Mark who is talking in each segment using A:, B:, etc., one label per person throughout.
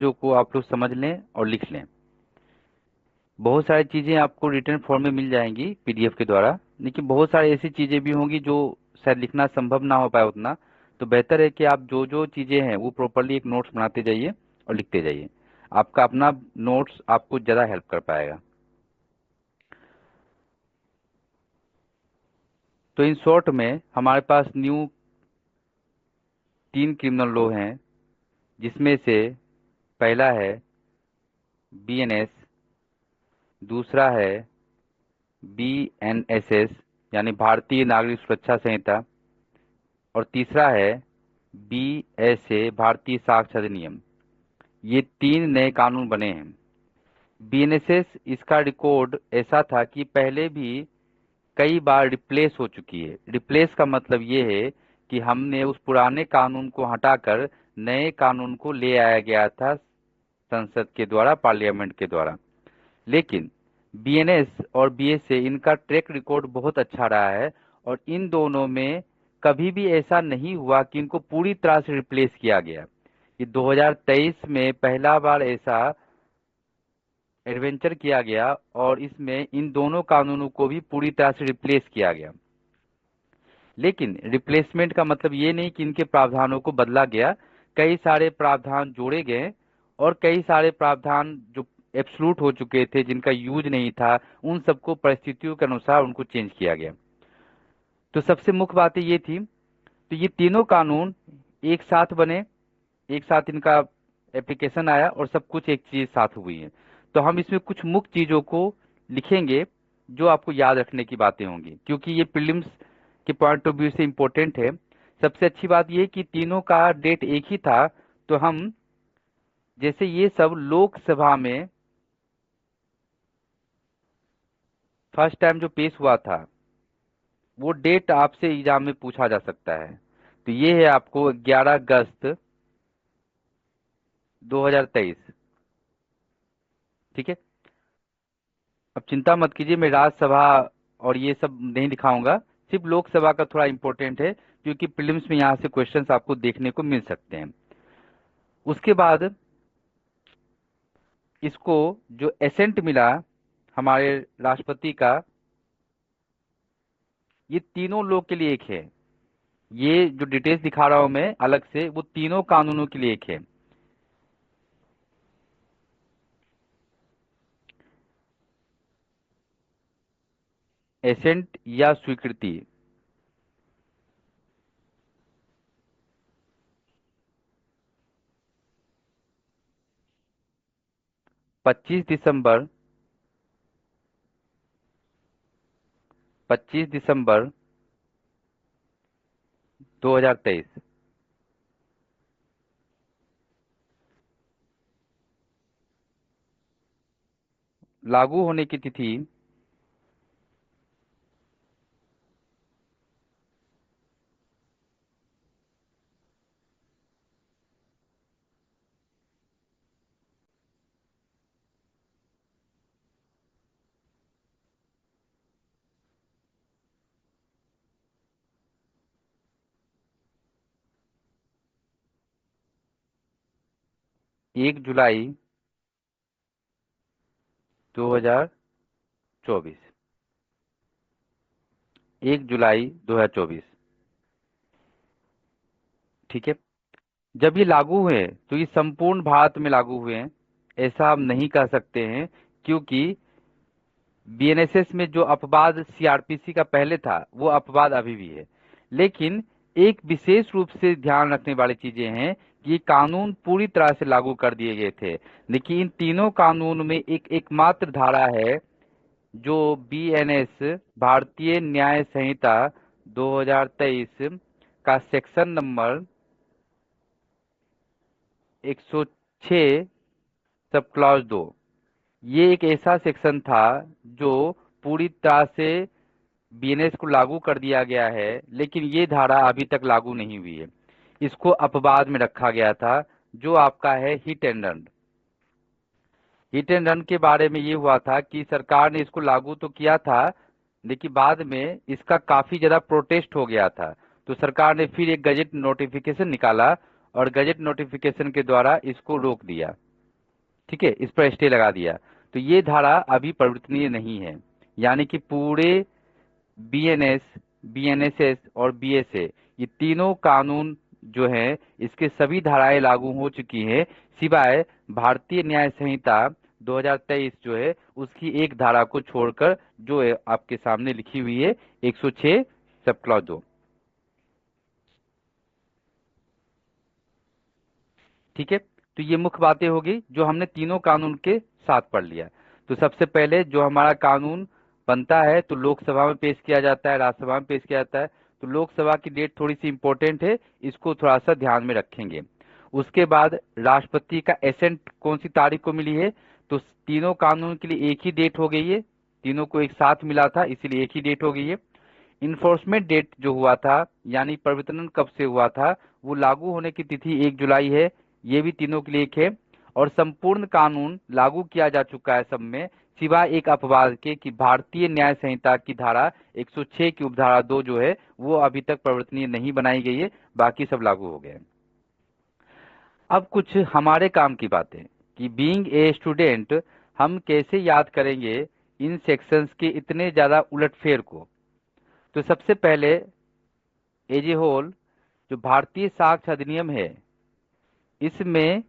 A: जो को आप लोग समझ लें और लिख लें। बहुत सारी चीज़ें आपको रिटर्न फॉर्म में मिल जाएंगी पीडीएफ के द्वारा, लेकिन बहुत सारी ऐसी चीज़ें भी होंगी जो शायद लिखना संभव ना हो पाए उतना। तो बेहतर है कि आप जो जो चीज़ें हैं वो प्रॉपरली एक नोट्स बनाते जाइए और लिखते जाइए। आपका अपना नोट्स आपको ज़्यादा हेल्प कर पाएगा। तो इन शॉर्ट में हमारे पास न्यू 3 क्रिमिनल लॉ हैं, जिसमें से पहला है बीएनएस, दूसरा है बीएनएसएस यानी भारतीय नागरिक सुरक्षा संहिता, और तीसरा है बीएसए भारतीय साक्ष्य अधिनियम। ये 3 नए कानून बने हैं। बीएनएसएस इसका रिकॉर्ड ऐसा था कि पहले भी कई बार रिप्लेस हो चुकी है। रिप्लेस का मतलब ये है कि हमने उस पुराने कानून को हटाकर नए कानून को ले आया गया था संसद के द्वारा, पार्लियामेंट के द्वारा। लेकिन बीएनएस और बीएसए इनका ट्रैक रिकॉर्ड बहुत अच्छा रहा है, और इन दोनों में कभी भी ऐसा नहीं हुआ कि इनको पूरी तरह से रिप्लेस किया गया। ये 2023 में पहला बार ऐसा एडवेंचर किया गया और इसमें इन दोनों कानूनों को भी पूरी तरह से रिप्लेस किया गया। लेकिन रिप्लेसमेंट का मतलब ये नहीं कि इनके प्रावधानों को बदला गया। कई सारे प्रावधान जोड़े गए और कई सारे प्रावधान जो एब्सोल्यूट हो चुके थे, जिनका यूज नहीं था, उन सबको परिस्थितियों के अनुसार उनको चेंज किया गया। तो सबसे मुख्य बात ये थी। तो ये तीनों कानून एक साथ बने, एक साथ इनका एप्लीकेशन आया और सब कुछ एक चीज साथ हुई है। तो हम इसमें कुछ मुख्य चीजों को लिखेंगे जो आपको याद रखने की बातें होंगी, क्योंकि ये प्रीलिम्स के पॉइंट ऑफ व्यू से इम्पोर्टेंट है। सबसे अच्छी बात ये कि तीनों का डेट एक ही था। तो हम जैसे ये सब लोकसभा में फर्स्ट टाइम जो पेश हुआ था, वो डेट आपसे एग्जाम में पूछा जा सकता है। तो ये है आपको 11 अगस्त 2023। ठीक है। अब चिंता मत कीजिए, मैं राज्यसभा और ये सब नहीं दिखाऊंगा, सिर्फ लोकसभा का थोड़ा इंपॉर्टेंट है, क्योंकि प्रीलिम्स में यहाँ से क्वेश्चंस आपको देखने को मिल सकते हैं। उसके बाद इसको जो एसेंट मिला हमारे राष्ट्रपति का, ये तीनों लोग के लिए एक है। ये जो डिटेल्स दिखा रहा हूं मैं अलग से, वो तीनों कानूनों के लिए एक है। एसेंट या स्वीकृति 25 दिसंबर 25 दिसंबर 2023। लागू होने की तिथि 1 जुलाई 2024। 1 जुलाई 2024। ठीक है। जब ये लागू हुए तो ये संपूर्ण भारत में लागू हुए हैं, ऐसा हम नहीं कह सकते हैं, क्योंकि बीएनएसएस में जो अपवाद सीआरपीसी का पहले था वो अपवाद अभी भी है। लेकिन एक विशेष रूप से ध्यान रखने वाली चीजें हैं कि ये कानून पूरी तरह से लागू कर दिए गए थे। लेकिन इन तीनों कानून में एक एकमात्र धारा है जो बीएनएस भारतीय न्याय संहिता 2023 का सेक्शन नंबर 106 सब क्लॉज 2। ये एक ऐसा सेक्शन था जो पूरी तरह से बीएनएस को लागू कर दिया गया है, लेकिन ये धारा अभी तक लागू नहीं हुई है। इसको अपवाद में रखा गया था, जो आपका है hit and run. Hit and run के बारे में ये हुआ था कि सरकार ने इसको लागू तो किया था, लेकिन बाद में इसका काफी ज्यादा प्रोटेस्ट हो गया था। तो सरकार ने फिर एक गजट नोटिफिकेशन निकाला और गजट नोटिफिकेशन के द्वारा इसको रोक दिया। ठीक है, इस पर स्टे लगा दिया, तो ये धारा अभी परिवर्तनीय नहीं है। यानी कि पूरे बीएनएस, बीएनएसएस और बीएसए, ये तीनों कानून जो हैं इसके सभी धाराएं लागू हो चुकी हैं, सिवाय भारतीय न्याय संहिता 2023 जो है उसकी एक धारा को छोड़कर, जो है आपके सामने लिखी हुई है 106 सब क्लॉज 2। ठीक है, तो ये मुख्य बातें होगी जो हमने तीनों कानून के साथ पढ़ लिया। तो सबसे पहले जो हमारा कानून बनता है तो लोकसभा में पेश किया जाता है, राज्यसभा में पेश किया जाता है। तो लोकसभा की डेट थोड़ी सी इंपॉर्टेंट है, इसको थोड़ा सा ध्यान में रखेंगे। उसके बाद राष्ट्रपति का एसेंट कौन सी तारीख को मिली है, तो तीनों कानून के लिए एक ही डेट हो गई है, तीनों को एक साथ मिला था इसीलिए एक ही डेट हो गई है। इन्फोर्समेंट डेट जो हुआ था, यानी प्रवर्तन कब से हुआ था, वो लागू होने की तिथि 1 जुलाई है, ये भी तीनों के लिए एक है। और संपूर्ण कानून लागू किया जा चुका है सब में, सिवाय एक अपवाद के कि भारतीय न्याय संहिता की धारा 106 की उपधारा 2 जो है वो अभी तक प्रवर्तनीय नहीं बनाई गई है, बाकी सब लागू हो गए हैं। अब कुछ हमारे काम की बातें कि बीइंग ए स्टूडेंट हम कैसे याद करेंगे इन सेक्शंस के इतने ज्यादा उलटफेर को। तो सबसे पहले एज ए होल जो भारतीय साक्ष्य अधिनियम है इसमें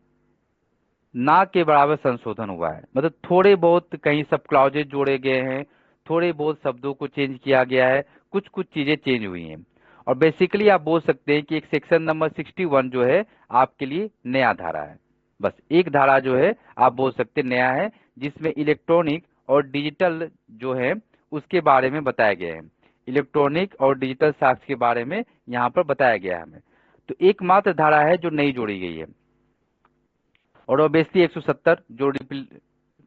A: ना के बराबर संशोधन हुआ है, मतलब थोड़े बहुत कहीं सब क्लॉजेज जोड़े गए हैं, थोड़े बहुत शब्दों को चेंज किया गया है, कुछ कुछ चीजें चेंज हुई हैं। और बेसिकली आप बोल सकते हैं कि एक सेक्शन नंबर 61 जो है आपके लिए नया धारा है। बस एक धारा जो है आप बोल सकते नया है, जिसमें इलेक्ट्रॉनिक और डिजिटल जो है उसके बारे में बताया गया है। इलेक्ट्रॉनिक और डिजिटल साक्ष्य के बारे में यहाँ पर बताया गया है हमें। तो एकमात्र धारा है जो नई जोड़ी गई है, और ऑब्वियसली 170 जो रिपील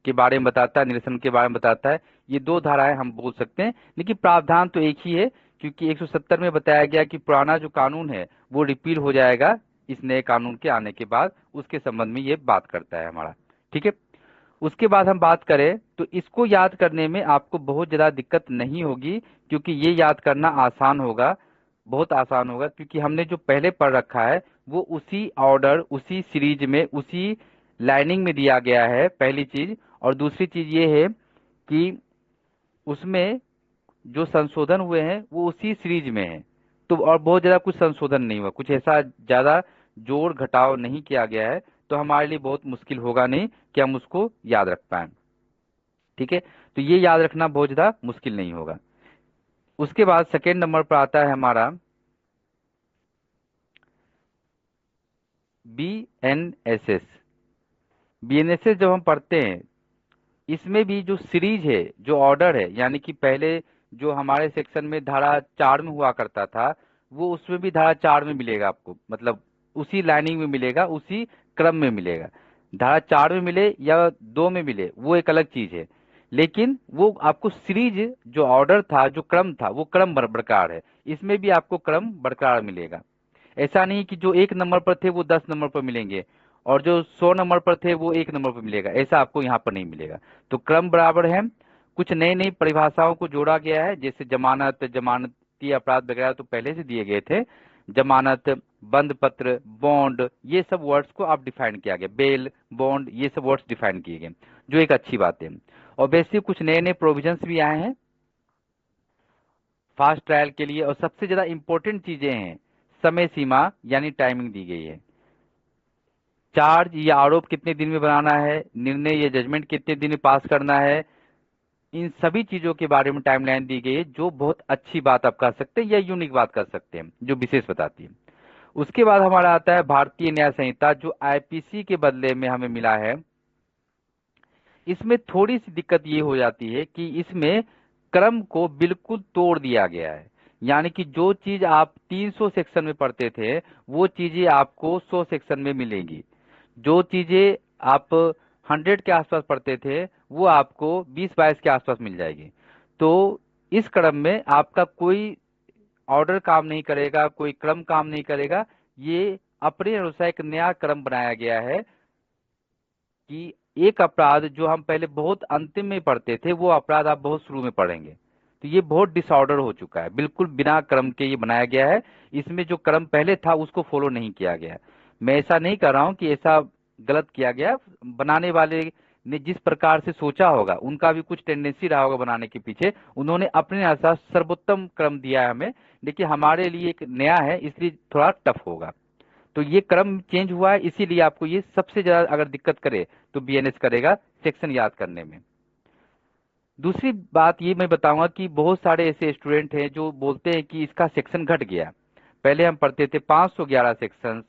A: के बारे में बताता है, निरसन के बारे में बताता है। ये दो धाराएं हम बोल सकते हैं, लेकिन प्रावधान तो एक ही है, क्योंकि 170 में बताया गया कि पुराना जो कानून है वो रिपील हो जाएगा इस नए कानून के आने के बाद, उसके संबंध में ये बात करता है हमारा। ठीक है, उसके बाद हम बात करें तो इसको याद करने में आपको बहुत ज्यादा दिक्कत नहीं होगी, क्योंकि ये याद करना आसान होगा, बहुत आसान होगा, क्योंकि हमने जो पहले पढ़ रखा है वो उसी ऑर्डर, उसी सीरीज में, उसी लाइनिंग में दिया गया है, पहली चीज। और दूसरी चीज ये है कि उसमें जो संशोधन हुए हैं वो उसी सीरीज में है। तो और बहुत ज्यादा कुछ संशोधन नहीं हुआ, कुछ ऐसा ज्यादा जोड़ घटाव नहीं किया गया है, तो हमारे लिए बहुत मुश्किल होगा नहीं कि हम उसको याद रख पाए। ठीक है, तो ये याद रखना बहुत ज्यादा मुश्किल नहीं होगा। उसके बाद सेकेंड नंबर पर आता है हमारा बीएनएसएस। बीएनएसएस जब हम पढ़ते हैं इसमें भी जो सीरीज है, जो ऑर्डर है, यानी कि पहले जो हमारे सेक्शन में धारा 4 में हुआ करता था वो उसमें भी धारा 4 में मिलेगा आपको, मतलब उसी लाइनिंग में मिलेगा, उसी क्रम में मिलेगा। धारा 4 में मिले या 2 में मिले वो एक अलग चीज है, लेकिन वो आपको सीरीज जो ऑर्डर था, जो क्रम था, वो क्रम बरकरार है। इसमें भी आपको क्रम बरकरार मिलेगा। ऐसा नहीं कि जो 1 नंबर पर थे वो 10 नंबर पर मिलेंगे और जो 100 नंबर पर थे वो 1 नंबर पर मिलेगा, ऐसा आपको यहाँ पर नहीं मिलेगा। तो क्रम बराबर है। कुछ नई नई परिभाषाओं को जोड़ा गया है, जैसे जमानत, जमानती अपराध वगैरह तो पहले से दिए गए थे। जमानत, बंद पत्र, बॉन्ड, ये सब वर्ड्स को आप डिफाइन किया गया, बेल, बॉन्ड, ये सब वर्ड्स डिफाइन किए गए, जो एक अच्छी बात है। और बेसिक कुछ नए नए प्रोविजंस भी आए हैं फास्ट ट्रायल के लिए, और सबसे ज्यादा इंपॉर्टेंट चीजें हैं, समय सीमा यानी टाइमिंग दी गई है। चार्ज या आरोप कितने दिन में बनाना है, निर्णय या जजमेंट कितने दिन में पास करना है, इन सभी चीजों के बारे में टाइमलाइन दी गई है, जो बहुत अच्छी बात आप कर सकते हैं या यूनिक बात कर सकते हैं, जो विशेष बताती है। उसके बाद हमारा आता है भारतीय न्याय संहिता, जो आईपीसी के बदले में हमें मिला है। इसमें थोड़ी सी दिक्कत ये हो जाती है कि इसमें क्रम को बिल्कुल तोड़ दिया गया है, यानी कि जो चीज आप 300 सेक्शन में पढ़ते थे वो चीजें आपको 100 सेक्शन में मिलेंगी। जो चीजें आप 100 के आसपास पढ़ते थे वो आपको 20-22 के आसपास मिल जाएगी। तो इस क्रम में आपका कोई ऑर्डर काम नहीं करेगा, कोई क्रम काम नहीं करेगा। ये अपने अनुसार एक नया क्रम बनाया गया है कि एक अपराध जो हम पहले बहुत अंतिम में पढ़ते थे वो अपराध आप बहुत शुरू में पढ़ेंगे। तो ये बहुत डिसऑर्डर हो चुका है, बिल्कुल बिना क्रम के ये बनाया गया है। इसमें जो क्रम पहले था उसको फॉलो नहीं किया गया है। मैं ऐसा नहीं कर रहा हूं कि ऐसा गलत किया गया। बनाने वाले ने जिस प्रकार से सोचा होगा, उनका भी कुछ टेंडेंसी रहा होगा बनाने के पीछे, उन्होंने अपने अनुसार सर्वोत्तम क्रम दिया है हमें, लेकिन हमारे लिए एक नया है, इसलिए थोड़ा टफ होगा। तो ये क्रम चेंज हुआ है, इसीलिए आपको ये सबसे ज्यादा अगर दिक्कत करे तो बीएनएस करेगा सेक्शन याद करने में। दूसरी बात ये मैं बताऊंगा कि बहुत सारे ऐसे स्टूडेंट हैं जो बोलते हैं कि इसका सेक्शन घट गया। पहले हम पढ़ते थे 511 सेक्शन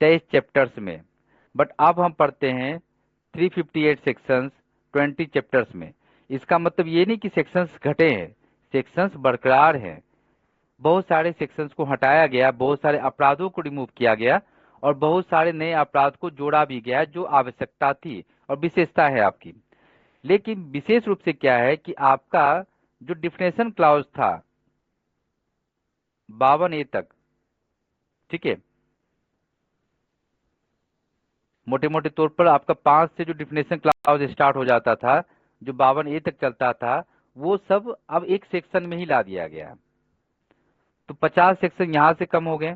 A: 23 चैप्टर्स में, बट अब हम पढ़ते हैं 358 सेक्शंस 20 चैप्टर्स में। इसका मतलब ये नहीं कि सेक्शंस घटे हैं, सेक्शंस बरकरार हैं। बहुत सारे सेक्शंस को हटाया गया, बहुत सारे अपराधों को रिमूव किया गया, और बहुत सारे नए अपराध को जोड़ा भी गया जो आवश्यकता थी और विशेषता है आपकी। लेकिन विशेष रूप से क्या है कि आपका जो डिफिनेशन क्लॉज था 52A तक, ठीक है, मोटे मोटे तौर पर आपका 5 से जो डिफिनेशन क्लॉज स्टार्ट हो जाता था, जो 52A तक चलता था, वो सब अब एक सेक्शन में ही ला दिया गया। तो 50 सेक्शन यहां से कम हो गए।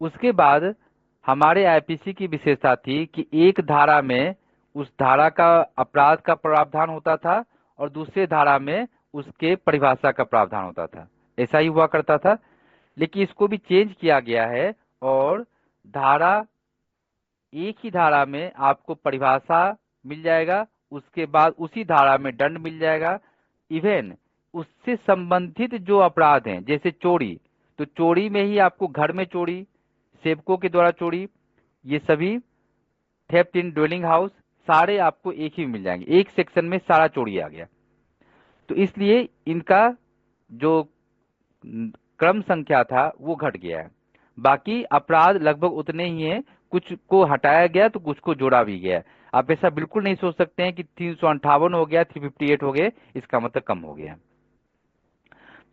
A: उसके बाद हमारे आईपीसी की विशेषता थी कि एक धारा में उस धारा का अपराध का प्रावधान होता था और दूसरे धारा में उसके परिभाषा का प्रावधान होता था, ऐसा ही हुआ करता था। लेकिन इसको भी चेंज किया गया है, और धारा एक ही धारा में आपको परिभाषा मिल जाएगा, उसके बाद उसी धारा में दंड मिल जाएगा। इवन उससे संबंधित जो अपराध हैं, जैसे चोरी, तो चोरी में ही आपको घर में चोरी, सेवकों के द्वारा चोरी, ये सभी, थेफ्ट इन ड्वेलिंग हाउस, सारे आपको एक ही मिल जाएंगे, एक सेक्शन में सारा चोरी आ गया। तो इसलिए इनका जो क्रम संख्या था वो घट गया है। बाकी अपराध लगभग उतने ही हैं, कुछ को हटाया गया तो कुछ को जोड़ा भी गया। आप ऐसा बिल्कुल नहीं सोच सकते हैं कि 358 हो गया, 358 हो गए, इसका मतलब कम हो गया।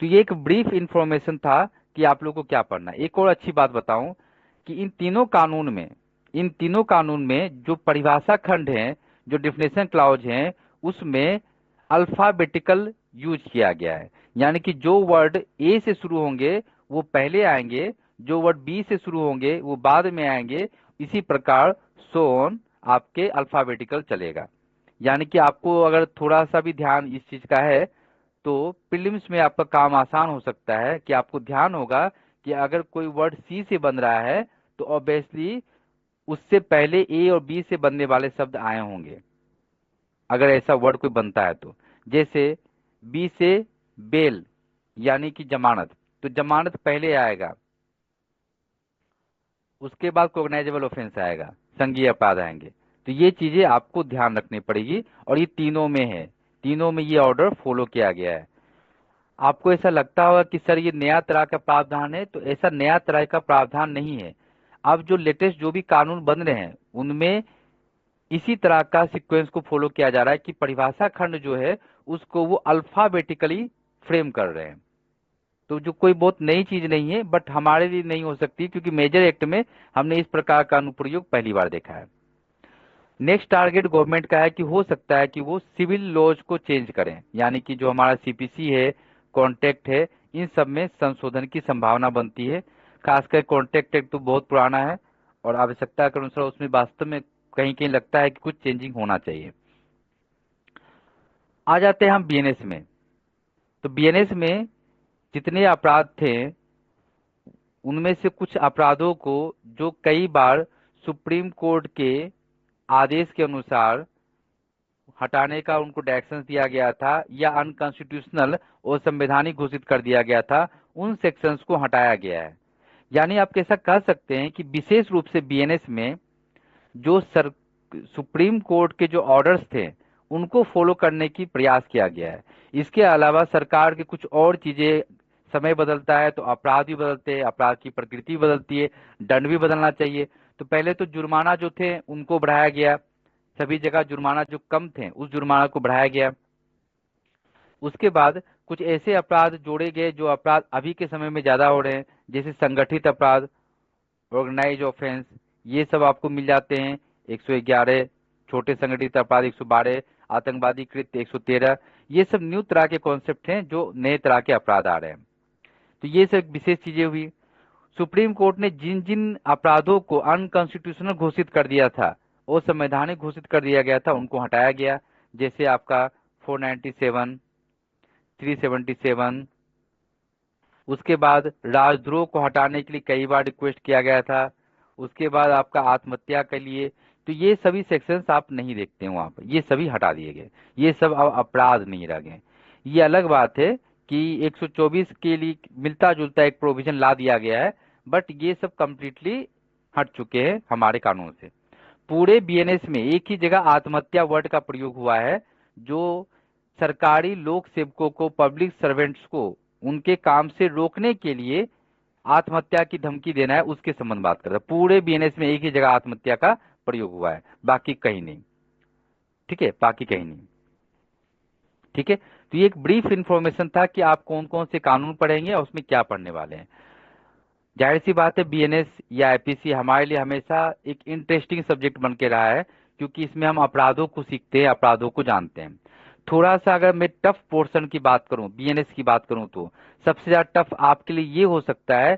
A: तो ये एक ब्रीफ इंफॉर्मेशन था कि आप लोगों को क्या पढ़ना है। एक और अच्छी बात बताऊं कि इन तीनों कानून में जो परिभाषा खंड हैं, जो डिफिनेशन क्लॉज हैं, उसमें अल्फाबेटिकल यूज किया गया है। यानी कि जो वर्ड ए से शुरू होंगे वो पहले आएंगे, जो वर्ड बी से शुरू होंगे वो बाद में आएंगे, इसी प्रकार सो ऑन आपके अल्फाबेटिकल चलेगा। यानी कि आपको अगर थोड़ा सा भी ध्यान इस चीज का है तो प्रीलिम्स में आपका काम आसान हो सकता है कि आपको ध्यान होगा कि अगर कोई वर्ड सी से बन रहा है तो ऑब्वियसली उससे पहले ए और बी से बनने वाले शब्द आए होंगे, अगर ऐसा वर्ड कोई बनता है तो। जैसे बी से बेल यानी कि जमानत, तो जमानत पहले आएगा, उसके बाद कोग्नाइजेबल ऑफेंस आएगा, संज्ञेय अपराध आएंगे। तो ये चीजें आपको ध्यान रखनी पड़ेगी, और ये तीनों में है, तीनों में ये ऑर्डर फॉलो किया गया है। आपको ऐसा लगता होगा कि सर ये नया तरह का प्रावधान है, तो ऐसा नया तरह का प्रावधान नहीं है। अब जो लेटेस्ट जो भी कानून बन रहे हैं उनमें इसी तरह का सीक्वेंस को फॉलो किया जा रहा है कि परिभाषा खंड जो है उसको वो अल्फाबेटिकली फ्रेम कर रहे हैं। तो जो कोई बहुत नई चीज नहीं है, बट हमारे लिए नहीं हो सकती, क्योंकि मेजर एक्ट में हमने इस प्रकार का अनुप्रयोग पहली बार देखा है। नेक्स्ट टारगेट गवर्नमेंट का है कि हो सकता है कि वो सिविल लॉज को चेंज करें, यानी कि जो हमारा सीपीसी है, कॉन्ट्रैक्ट है, इन सब में संशोधन की संभावना बनती है। खासकर कॉन्ट्रैक्ट एक्ट तो बहुत पुराना है और आवश्यकता के अनुसार उसमें वास्तव में कहीं कहीं लगता है कि कुछ चेंजिंग होना चाहिए। आ जाते हैं हम बीएनएस में। तो बीएनएस में जितने अपराध थे उनमें से कुछ अपराधों को जो कई बार सुप्रीम कोर्ट के आदेश के अनुसार हटाने का उनको डायरेक्शन दिया गया था या अनकॉन्स्टिट्यूशनल और संवैधानिक घोषित कर दिया गया था, उन सेक्शंस को हटाया गया है। यानी आप कैसा कह सकते हैं कि विशेष रूप से बीएनएस में जो सुप्रीम कोर्ट के जो ऑर्डर्स थे उनको फॉलो करने की प्रयास किया गया है। इसके अलावा सरकार की कुछ और चीजें, समय बदलता है तो अपराध भी बदलते हैं, अपराध की प्रकृति बदलती है, दंड भी बदलना चाहिए। तो पहले तो जुर्माना जो थे उनको बढ़ाया गया, सभी जगह जुर्माना जो कम थे उस जुर्माना को बढ़ाया गया। उसके बाद कुछ ऐसे अपराध जोड़े गए जो अपराध अभी के समय में ज्यादा हो रहे हैं, जैसे संगठित अपराध, ऑर्गेनाइज ऑफेंस, ये सब आपको मिल जाते हैं 111, छोटे संगठित अपराध 112, आतंकवादी कृत्य 113। ये सब न्यू तरह के कॉन्सेप्ट हैं जो नए तरह के अपराध आ रहे हैं। तो ये सब विशेष चीजें हुई। सुप्रीम कोर्ट ने जिन जिन अपराधों को अनकॉन्स्टिट्यूशनल घोषित कर दिया था, वो संवैधानिक घोषित कर दिया गया था, उनको हटाया गया। जैसे आपका 497, 377। उसके बाद राजद्रोह को हटाने के लिए कई बार रिक्वेस्ट किया गया था। उसके बाद आपका आत्महत्या के लिए, तो ये सभी सेक्शंस आप नहीं देखते हैं वहां पर, ये सभी हटा दिए गए। ये सब अब अपराध नहीं रह गए। ये अलग बात है कि 124 के लिए मिलता जुलता एक प्रोविजन ला दिया गया है, बट ये सब कंप्लीटली हट चुके हैं हमारे कानून से। पूरे बीएनएस में एक ही जगह आत्महत्या वर्ड का प्रयोग हुआ है, जो सरकारी लोक सेवकों को, पब्लिक सर्वेंट्स को उनके काम से रोकने के लिए आत्महत्या की धमकी देना है, उसके संबंध बात कर रहा है। पूरे बीएनएस में एक ही जगह आत्महत्या का प्रयोग हुआ है, बाकी कहीं नहीं। ठीक है, बाकी कहीं नहीं। ठीक है, तो ये एक ब्रीफ इंफॉर्मेशन था कि आप कौन कौन से कानून पढ़ेंगे और उसमें क्या पढ़ने वाले हैं। जाहिर सी बात है, बीएनएस या आईपीसी हमारे लिए हमेशा एक इंटरेस्टिंग सब्जेक्ट बन के रहा है, क्योंकि इसमें हम अपराधों को सीखते हैं, अपराधों को जानते हैं। थोड़ा सा अगर मैं टफ पोर्शन की बात करूं, बीएनएस की बात करूं, तो सबसे ज्यादा टफ आपके लिए ये हो सकता है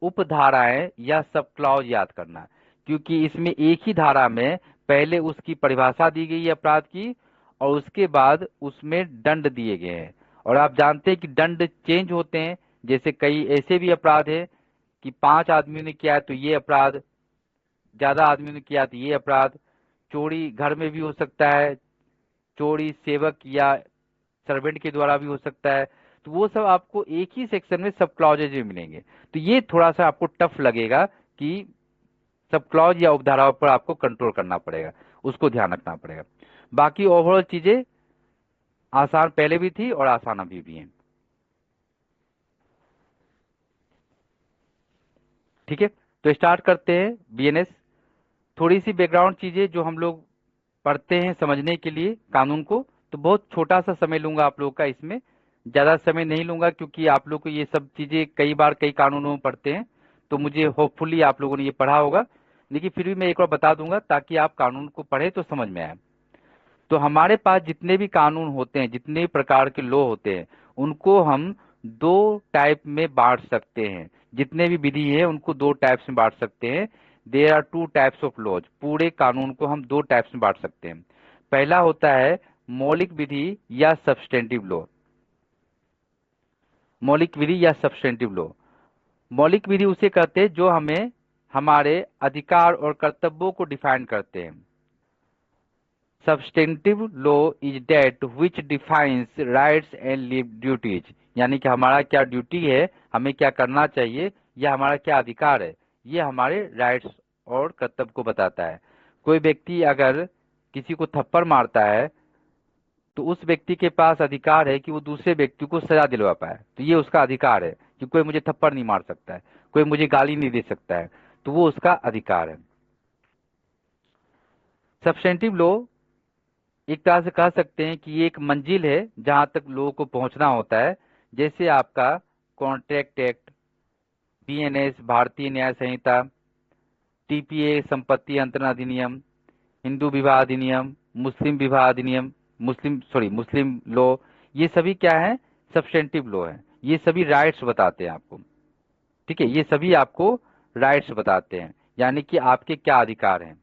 A: उपधाराएं या सब क्लॉज याद करना, क्योंकि इसमें एक ही धारा में पहले उसकी परिभाषा दी गई है अपराध की, और उसके बाद उसमें दंड दिए गए हैं। और आप जानते हैं कि दंड चेंज होते हैं। जैसे कई ऐसे भी अपराध है कि 5 आदमियों ने किया है तो ये अपराध, ज्यादा आदमियों ने किया तो ये अपराध। चोरी घर में भी हो सकता है, चोरी सेवक या सर्वेंट के द्वारा भी हो सकता है। तो वो सब आपको एक ही सेक्शन में सब क्लॉजेज में मिलेंगे। तो ये थोड़ा सा आपको टफ लगेगा कि सब क्लॉज या उपधाराओं पर आपको कंट्रोल करना पड़ेगा, उसको ध्यान रखना पड़ेगा। बाकी ओवरऑल चीजें आसान पहले भी थी और आसान अभी भी हैं। ठीक है, तो स्टार्ट करते हैं बीएनएस। थोड़ी सी बैकग्राउंड चीजें जो हम लोग पढ़ते हैं समझने के लिए कानून को, तो बहुत छोटा सा समय लूंगा आप लोगों का इसमें, ज्यादा समय नहीं लूंगा, क्योंकि आप लोग को ये सब चीजें कई बार कई कानूनों में पढ़ते हैं, तो मुझे होपफुली आप लोगों ने ये पढ़ा होगा। लेकिन फिर भी मैं एक बार बता दूंगा ताकि आप कानून को पढ़े तो समझ में आए। तो हमारे पास जितने भी कानून होते हैं, जितने भी प्रकार के लॉ होते हैं, उनको हम 2 टाइप में बांट सकते हैं। जितने भी विधि है उनको 2 टाइप्स में बांट सकते हैं। There are 2 types of laws. पूरे कानून को हम 2 टाइप्स में बांट सकते हैं। पहला होता है मौलिक विधि या सब्सटेंटिव लॉ। मौलिक विधि या सब्सटेंटिव लॉ, मौलिक विधि उसे कहते हैं जो हमें हमारे अधिकार और कर्तव्यों को डिफाइन करते हैं। Substantive law is that which defines rights and duties, यानी कि हमारा क्या ड्यूटी है, हमें क्या करना चाहिए, या हमारा क्या अधिकार है, ये हमारे राइट्स और कर्तव्य को बताता है। कोई व्यक्ति अगर किसी को थप्पड़ मारता है तो उस व्यक्ति के पास अधिकार है कि वो दूसरे व्यक्ति को सजा दिलवा पाए, तो ये उसका अधिकार है कि कोई मुझे थप्पड़ नहीं मार सकता है, कोई मुझे गाली नहीं दे सकता है, तो वो उसका अधिकार है। सब्सटेंटिव लॉ एक तरह से कह सकते हैं कि ये एक मंजिल है जहां तक लोगों को पहुंचना होता है। जैसे आपका कॉन्ट्रैक्ट एक्ट, बीएनएस भारतीय न्याय संहिता, टीपीए संपत्ति अंतरण अधिनियम, हिंदू विवाह अधिनियम, मुस्लिम विवाह अधिनियम, मुस्लिम लॉ, ये सभी क्या है, सब्सटेंटिव लॉ है। ये सभी राइट्स बताते हैं आपको। ठीक है, ये सभी आपको राइट्स बताते हैं, यानी कि आपके क्या अधिकार हैं।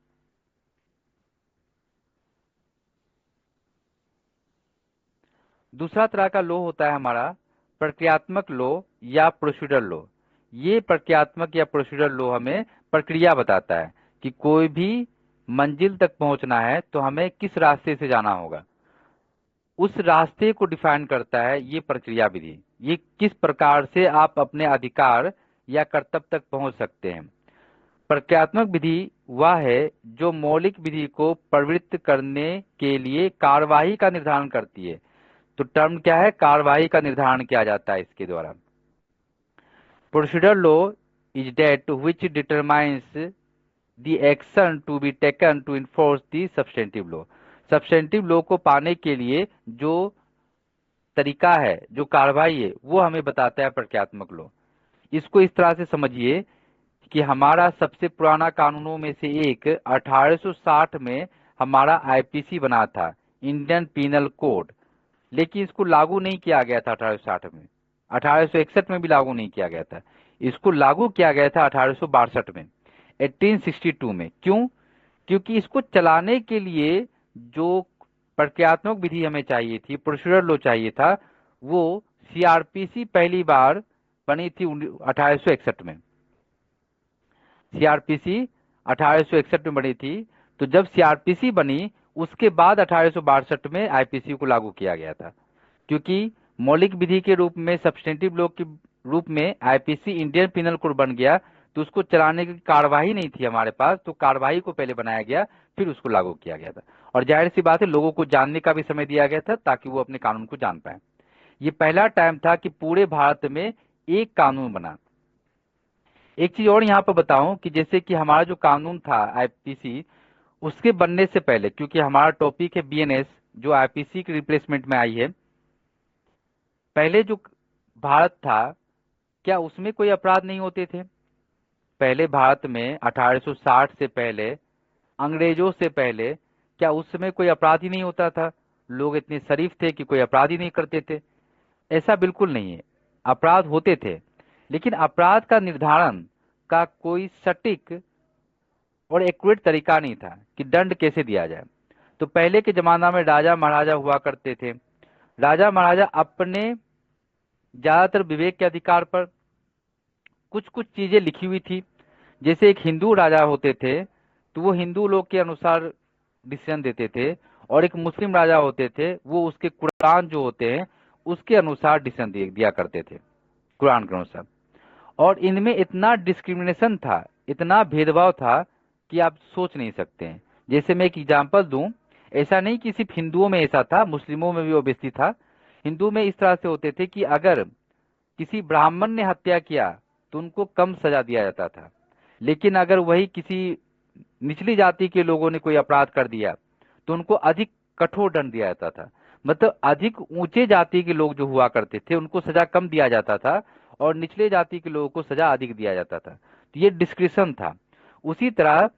A: दूसरा तरह का लॉ होता है हमारा प्रक्रियात्मक लॉ या प्रोसीडर लॉ। ये प्रक्रियात्मक या प्रोसीडर लॉ हमें प्रक्रिया बताता है कि कोई भी मंजिल तक पहुंचना है तो हमें किस रास्ते से जाना होगा, उस रास्ते को डिफाइन करता है ये प्रक्रिया विधि। ये किस प्रकार से आप अपने अधिकार या कर्तव्य तक पहुंच सकते हैं। प्रक्रियात्मक विधि वह है जो मौलिक विधि को प्रवृत्त करने के लिए कार्यवाही का निर्धारण करती है। तो टर्म क्या है, कार्यवाही का निर्धारण किया जाता है इसके द्वारा। Procedure law is that which determines the action to be taken to enforce the substantive law. Substantive law को पाने के लिए जो तरीका है, जो कार्यवाही है, वो हमें बताता है प्रक्रियात्मक लॉ। इसको इस तरह से समझिए कि हमारा सबसे पुराना कानूनों में से एक 1860 में हमारा आईपीसी बना था, इंडियन पीनल कोड, लेकिन इसको लागू नहीं किया गया था 1860 में, 1861 में भी लागू नहीं किया गया था। इसको लागू किया गया था 1862 में, 1862 में। क्यों? क्योंकि इसको चलाने के लिए जो प्रक्रियात्मक विधि हमें चाहिए थी, प्रोसीजर लो चाहिए था, वो सीआरपीसी पहली बार बनी थी 1861 में। सीआरपीसी 1861 में बनी थी। तो जब सीआरपीसी बनी उसके बाद 1862 में आईपीसी को लागू किया गया था, क्योंकि मौलिक विधि के रूप में, सब्सटेंटिव लॉ के रूप में आईपीसी इंडियन पिनल कोड बन गया, तो उसको चलाने की कार्यवाही नहीं थी हमारे पास, तो कार्यवाही को पहले बनाया गया, फिर उसको लागू किया गया था। और जाहिर सी बात है, लोगों को जानने का भी समय दिया गया था ताकि वो अपने कानून को जान पाए। ये पहला टाइम था कि पूरे भारत में एक कानून बना। एक चीज और यहाँ पर बताऊं कि जैसे कि हमारा जो कानून था आईपीसी, उसके बनने से पहले, क्योंकि हमारा टॉपिक है बीएनएस जो आईपीसी के रिप्लेसमेंट में आई है, पहले जो भारत था, क्या उसमें कोई अपराध नहीं होते थे? पहले भारत में 1860 से पहले, अंग्रेजों से पहले, क्या उस समय कोई अपराध ही नहीं होता था? लोग इतने शरीफ थे कि कोई अपराध ही नहीं करते थे? ऐसा बिल्कुल नहीं है, अपराध होते थे, लेकिन अपराध का निर्धारण का कोई सटीक और एक्यूरेट तरीका नहीं था कि दंड कैसे दिया जाए। तो पहले के जमाना में राजा महाराजा हुआ करते थे। राजा महाराजा अपने ज्यादातर विवेक के अधिकार पर कुछ कुछ चीजें लिखी हुई थी। जैसे एक हिंदू राजा होते थे तो वो हिंदू लोग के अनुसार डिसीजन देते थे, और एक मुस्लिम राजा होते थे वो उसके कुरान जो होते हैं उसके अनुसार डिसीजन दिया करते थे, कुरान के अनुसार। और इनमें इतना डिस्क्रिमिनेशन था, इतना भेदभाव था कि आप सोच नहीं सकते हैं। जैसे मैं एक एग्जांपल दूं, ऐसा नहीं कि सिर्फ हिंदुओं में ऐसा था, मुस्लिमों में भी ओबेसिटी था। हिंदू में इस तरह से होते थे कि अगर किसी ब्राह्मण ने हत्या किया तो उनको कम सजा दिया जाता था, लेकिन अगर वही किसी निचली जाति के लोगों ने कोई अपराध कर दिया तो उनको अधिक कठोर दंड दिया जाता था। मतलब अधिक ऊंचे जाति के लोग जो हुआ करते थे उनको सजा कम दिया जाता था, और निचले जाति के लोगों को सजा अधिक दिया जाता था। तो ये डिस्क्रिप्शन था। उसी तरह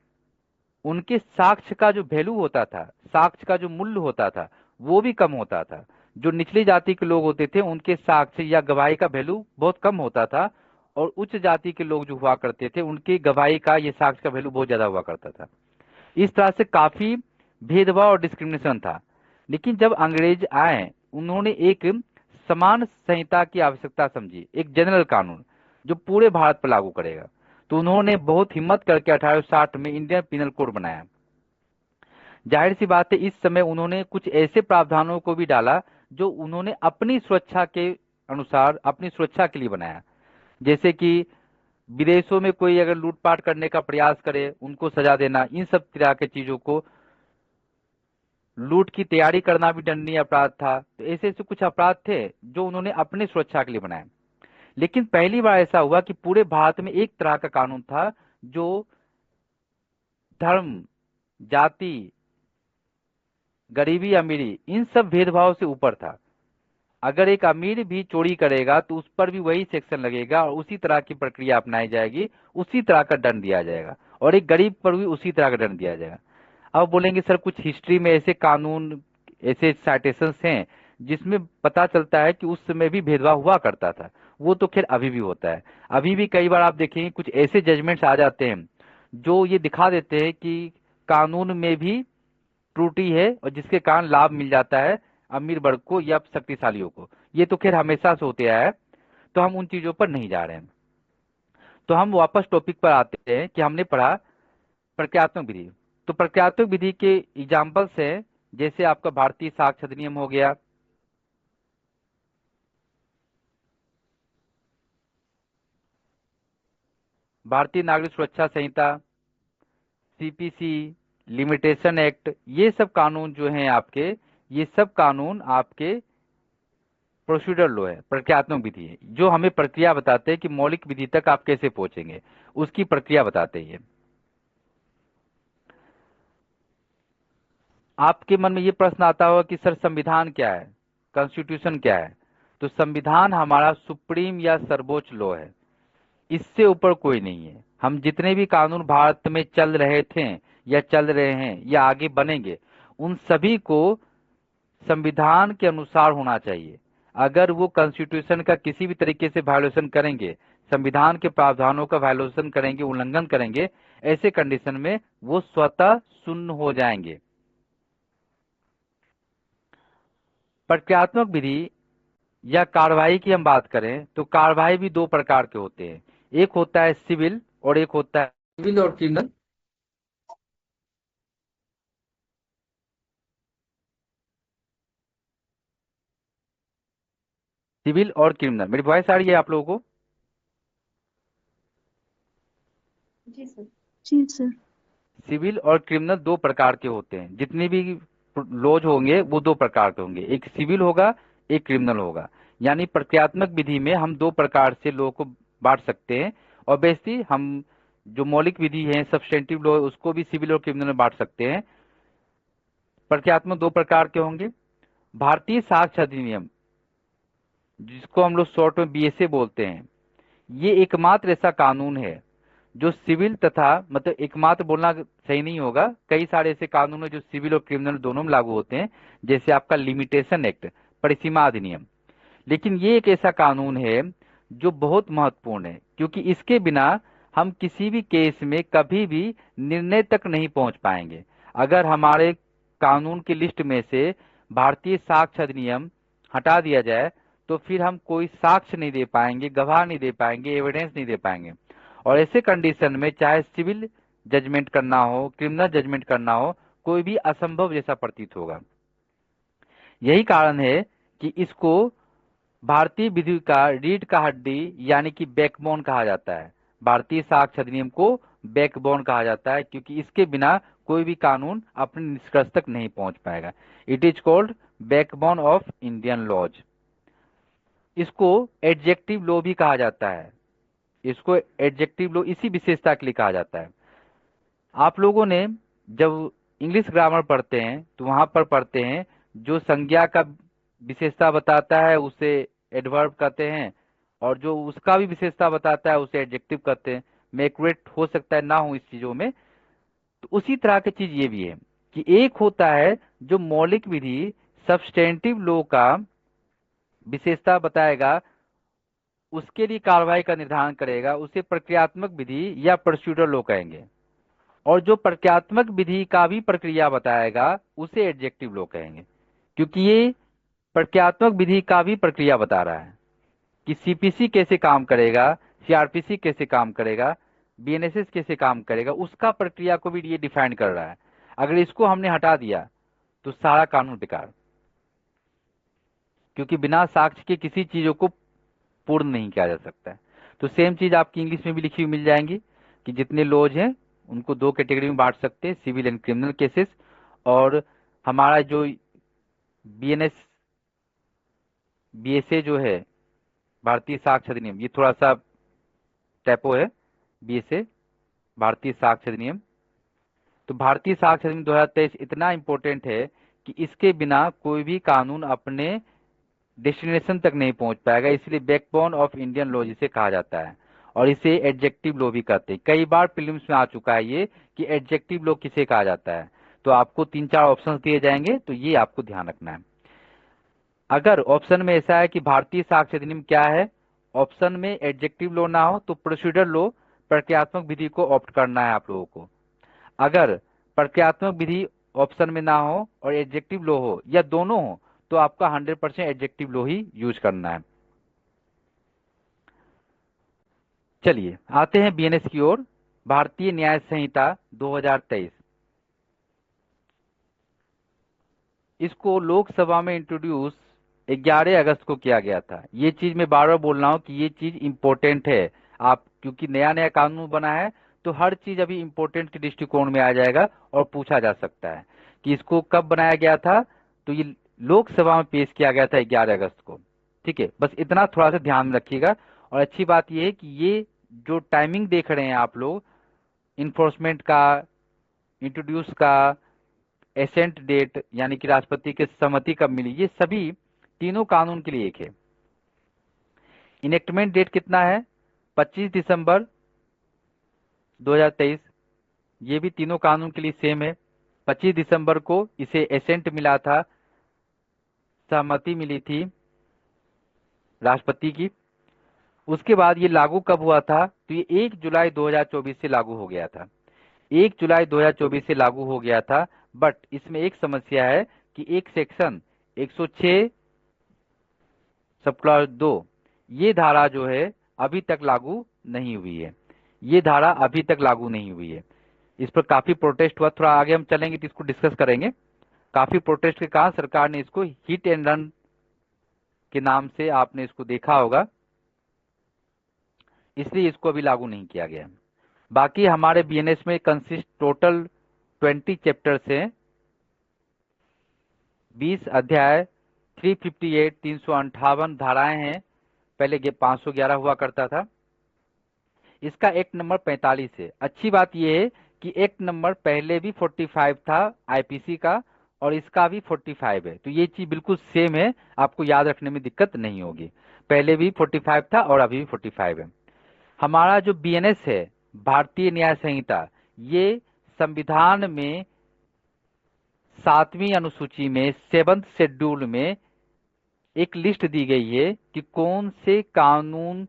A: उनके साक्ष्य का जो वैल्यू होता था, साक्ष्य का जो मूल्य होता था, वो भी कम होता था। जो निचली जाति के लोग होते थे उनके साक्ष्य या गवाही का वैल्यू बहुत कम होता था, और उच्च जाति के लोग जो हुआ करते थे उनकी गवाही का, ये साक्ष्य का वैल्यू बहुत ज्यादा हुआ करता था। इस तरह से काफी भेदभाव और डिस्क्रिमिनेशन था। लेकिन जब अंग्रेज आए, उन्होंने एक समान संहिता की आवश्यकता समझी, एक जनरल कानून जो पूरे भारत पर लागू करेगा। तो उन्होंने बहुत हिम्मत करके 1860 में इंडियन पिनल कोड बनाया। जाहिर सी बात है, इस समय उन्होंने कुछ ऐसे प्रावधानों को भी डाला जो उन्होंने अपनी सुरक्षा के अनुसार, अपनी सुरक्षा के लिए बनाया। जैसे कि विदेशों में कोई अगर लूटपाट करने का प्रयास करे उनको सजा देना, इन सब तरह के चीजों को, लूट की तैयारी करना भी दंडनीय अपराध था। तो ऐसे ऐसे कुछ अपराध थे जो उन्होंने अपनी सुरक्षा के लिए बनाए। लेकिन पहली बार ऐसा हुआ कि पूरे भारत में एक तरह का कानून था जो धर्म, जाति, गरीबी, अमीरी, इन सब भेदभाव से ऊपर था। अगर एक अमीर भी चोरी करेगा तो उस पर भी वही सेक्शन लगेगा और उसी तरह की प्रक्रिया अपनाई जाएगी, उसी तरह का दंड दिया जाएगा, और एक गरीब पर भी उसी तरह का दंड दिया जाएगा। अब बोलेंगे सर कुछ हिस्ट्री में ऐसे कानून, ऐसे साइटेशंस हैं जिसमें पता चलता है कि उस समय भी भेदभाव हुआ करता था। वो तो खैर अभी भी होता है। अभी भी कई बार आप देखेंगे कुछ ऐसे जजमेंट्स आ जाते हैं जो ये दिखा देते हैं कि कानून में भी त्रुटि है, और जिसके कारण लाभ मिल जाता है अमीर वर्ग को या शक्तिशालियों को। ये तो खैर हमेशा से होते आया है, तो हम उन चीजों पर नहीं जा रहे हैं। तो हम वापस टॉपिक पर आते हैं कि हमने पढ़ा प्रक्रियात्मक विधि। तो प्रक्रियात्मक विधि के एग्जाम्पल्स हैं, जैसे आपका भारतीय साक्ष्य अधिनियम हो गया, भारतीय नागरिक सुरक्षा संहिता, सीपीसी, लिमिटेशन एक्ट, ये सब कानून जो हैं आपके, ये सब कानून आपके प्रोसीडर लो है, प्रक्रियात्मक विधि है, जो हमें प्रक्रिया बताते हैं कि मौलिक विधि तक आप कैसे पहुंचेंगे, उसकी प्रक्रिया बताते हैं। आपके मन में ये प्रश्न आता होगा कि सर संविधान क्या है, कॉन्स्टिट्यूशन क्या है? तो संविधान हमारा सुप्रीम या सर्वोच्च लॉ है, इससे ऊपर कोई नहीं है। हम जितने भी कानून भारत में चल रहे थे या चल रहे हैं या आगे बनेंगे, उन सभी को संविधान के अनुसार होना चाहिए। अगर वो कॉन्स्टिट्यूशन का किसी भी तरीके से वायोलेशन करेंगे, संविधान के प्रावधानों का वायोलेशन करेंगे, उल्लंघन करेंगे, ऐसे कंडीशन में वो स्वतः शून्य हो जाएंगे। प्रक्रियात्मक विधि या कार्रवाई की हम बात करें तो कार्रवाई भी दो प्रकार के होते हैं, एक होता है सिविल और एक होता है सिविल और क्रिमिनल। सिविल और क्रिमिनल, मेरी वॉइस आ रही है आप लोगों को?
B: जी सर। जी सर।
A: सिविल और क्रिमिनल दो प्रकार के होते हैं, जितने भी लॉज होंगे वो दो प्रकार के होंगे, एक सिविल होगा एक क्रिमिनल होगा। यानी प्रक्रियात्मक विधि में हम दो प्रकार से लॉ को बांट सकते हैं। ऑब्वियसली हम जो मौलिक विधि है सब्सटेंटिव लॉ उसको भी सिविल और क्रिमिनल में बांट सकते हैं। प्रक्रियात्मक दो प्रकार के होंगे। भारतीय साक्ष्य अधिनियम, जिसको हम लोग शॉर्ट में बीएसए बोलते हैं, ये एकमात्र ऐसा कानून है जो सिविल तथा, मतलब एकमात्र बोलना सही नहीं होगा, कई सारे ऐसे कानून है जो सिविल और क्रिमिनल दोनों में लागू होते हैं, जैसे आपका लिमिटेशन एक्ट, परिसीमा अधिनियम। लेकिन ये एक ऐसा कानून है जो बहुत महत्वपूर्ण है, क्योंकि इसके बिना हम किसी भी केस में कभी भी निर्णय तक नहीं पहुंच पाएंगे। अगर हमारे कानून की लिस्ट में से भारतीय साक्ष्य अधिनियम हटा दिया जाए तो फिर हम कोई साक्ष्य नहीं दे पाएंगे, गवाह नहीं दे पाएंगे, एविडेंस नहीं दे पाएंगे। और ऐसे कंडीशन में चाहे सिविल जजमेंट करना हो, क्रिमिनल जजमेंट करना हो, कोई भी असंभव जैसा प्रतीत होगा। यही कारण है कि इसको भारतीय विधि का रीढ़ का हड्डी यानी कि बैकबोन कहा जाता है। भारतीय साक्ष्य अधिनियम को बैकबोन कहा जाता है, क्योंकि इसके बिना कोई भी कानून अपने निष्कर्ष तक नहीं पहुंच पाएगा। It is called backbone of Indian laws. इसको एडजेक्टिव लॉ भी कहा जाता है। इसको एडजेक्टिव लॉ इसी विशेषता के लिए कहा जाता है। आप लोगों ने जब इंग्लिश ग्रामर पढ़ते हैं तो वहां पर पढ़ते हैं जो संज्ञा का विशेषता बताता है उसे एडवर्ब कहते हैं, और जो उसका भी विशेषता बताता है उसे एडजेक्टिव कहते हैं। मैं एक्यूरेट हो सकता है ना हूं इस चीजों में। तो उसी तरह की चीज ये भी है कि एक होता है जो मौलिक विधि सब्सटेंटिव लॉ का विशेषता बताएगा, उसके लिए कार्रवाई का निर्धारण करेगा, उसे प्रक्रियात्मक विधि या प्रोसीड्यूरल लॉ कहेंगे। और जो प्रक्रियात्मक विधि का भी प्रक्रिया बताएगा उसे एडजेक्टिव लॉ कहेंगे, क्योंकि ये प्रक्रियात्मक विधि का भी प्रक्रिया बता रहा है कि सीपीसी कैसे काम करेगा, सीआरपीसी कैसे काम करेगा, बीएनएसएस कैसे काम करेगा, उसका प्रक्रिया को भी ये डिफाइन कर रहा है। अगर इसको हमने हटा दिया तो सारा कानून बेकार, क्योंकि बिना साक्ष्य के किसी चीजों को पूर्ण नहीं किया जा सकता है। तो सेम चीज आपकी इंग्लिश में भी लिखी हुई मिल जाएंगी कि जितने लॉज हैं उनको दो कैटेगरी में बांट सकते हैं, सिविल एंड क्रिमिनल केसेस। और हमारा जो बीएनएस बीएसए जो है भारतीय साक्ष्य अधिनियम, ये थोड़ा सा टाइपो है, बीएसए भारतीय साक्ष्य अधिनियम। तो भारतीय साक्ष्य अधिनियम 2023 इतना इंपॉर्टेंट है कि इसके बिना कोई भी कानून अपने डेस्टिनेशन तक नहीं पहुंच पाएगा, इसलिए बैकबोन ऑफ इंडियन लॉ जिसे कहा जाता है। और इसे एडजेक्टिव लॉ भी कहते हैं। कई बार प्रीलिम्स में आ चुका है ये कि एडजेक्टिव लॉ किसे कहा जाता है। तो आपको 3-4 ऑप्शंस दिए जाएंगे, तो ये आपको ध्यान रखना है। अगर ऑप्शन में ऐसा है कि भारतीय साक्ष्य अधिनियम क्या है, ऑप्शन में एडजेक्टिव लॉ ना हो तो प्रोसीडर लॉ, प्रक्रियात्मक विधि को ऑप्ट करना है आप लोगों को। अगर प्रक्रियात्मक विधि ऑप्शन में ना हो और एडजेक्टिव लॉ हो या दोनों हो तो आपका 100% एडजेक्टिव लॉ ही यूज करना है। चलिए आते हैं बीएनएस की ओर। भारतीय न्याय संहिता 2023, इसको लोकसभा में इंट्रोड्यूस 11 अगस्त को किया गया था। ये चीज मैं बार बार बोल रहा हूँ कि ये चीज इंपॉर्टेंट है। आप क्योंकि नया नया कानून बना है तो हर चीज अभी इंपॉर्टेंट के दृष्टिकोण में आ जाएगा और पूछा जा सकता है कि इसको कब बनाया गया था। तो ये लोकसभा में पेश किया गया था 11 अगस्त को। ठीक है, बस इतना थोड़ा सा ध्यान में रखिएगा। और अच्छी बात यह है कि ये जो टाइमिंग देख रहे हैं आप लोग, इन्फोर्समेंट का, इंट्रोड्यूस का, एसेंट डेट यानी कि राष्ट्रपति के सहमति कब मिली, ये सभी तीनों कानून के लिए एक है। इनेक्टमेंट डेट कितना है? 25 दिसंबर 2023। ये भी तीनों कानून के लिए सेम है। 25 दिसंबर को इसे एसेंट मिला था, सहमति मिली थी राष्ट्रपति की। उसके बाद ये लागू कब हुआ था, तो ये 1 जुलाई 2024 से लागू हो गया था। 1 जुलाई 2024 से लागू हो गया था। बट इसमें एक समस्या है कि एक सेक्शन 106 सब क्लॉज 2, ये धारा जो है अभी तक लागू नहीं हुई है। ये धारा अभी तक लागू नहीं हुई है। इस पर काफी प्रोटेस्ट हुआ। थोड़ा आगे हम चलेंगे तो इसको डिस्कस करेंगे। काफी प्रोटेस्ट के कारण सरकार ने इसको हिट एंड रन के नाम से आपने इसको देखा होगा, इसलिए इसको अभी लागू नहीं किया गया। बाकी हमारे बीएनएस में कंसिस्ट टोटल 20 चैप्टर्स हैं, 20 अध्याय, 358 358 धाराएं हैं। पहले 511 हुआ करता था। इसका एक्ट नंबर 45 है। अच्छी बात यह है कि एक्ट नंबर पहले भी 45 था आईपीसी का, और इसका भी 45 है, तो ये चीज बिल्कुल सेम है, आपको याद रखने में दिक्कत नहीं होगी। पहले भी 45 था और अभी भी 45 है। हमारा जो बीएनएस है, भारतीय न्याय संहिता, ये संविधान में 7वीं अनुसूची में 7th शेड्यूल में एक लिस्ट दी गई है कि कौन से कानून,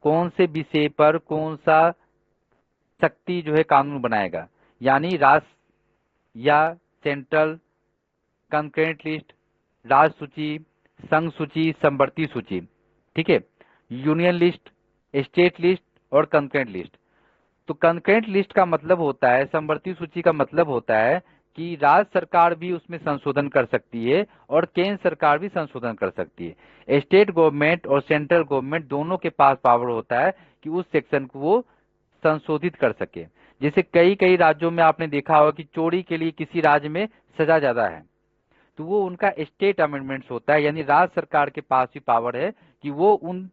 A: कौन से विषय पर कौन सा शक्ति जो है कानून बनाएगा। यानी राज्य या सेंट्रल, कंकरेंट लिस्ट, राज्य सूची, संघ सूची, समवर्ती सूची, ठीक है, यूनियन लिस्ट, स्टेट लिस्ट और कंकरेंट लिस्ट। तो कंकरेंट लिस्ट का मतलब होता है, समवर्ती सूची का मतलब होता है कि राज्य सरकार भी उसमें संशोधन कर सकती है और केंद्र सरकार भी संशोधन कर सकती है। स्टेट गवर्नमेंट और सेंट्रल गवर्नमेंट दोनों के पास पावर होता है कि उस सेक्शन को वो संशोधित कर सके। जैसे कई कई राज्यों में आपने देखा होगा कि चोरी के लिए किसी राज्य में सजा ज्यादा है, तो वो उनका स्टेट अमेंडमेंट्स होता है, यानी राज्य सरकार के पास भी पावर है कि वो उन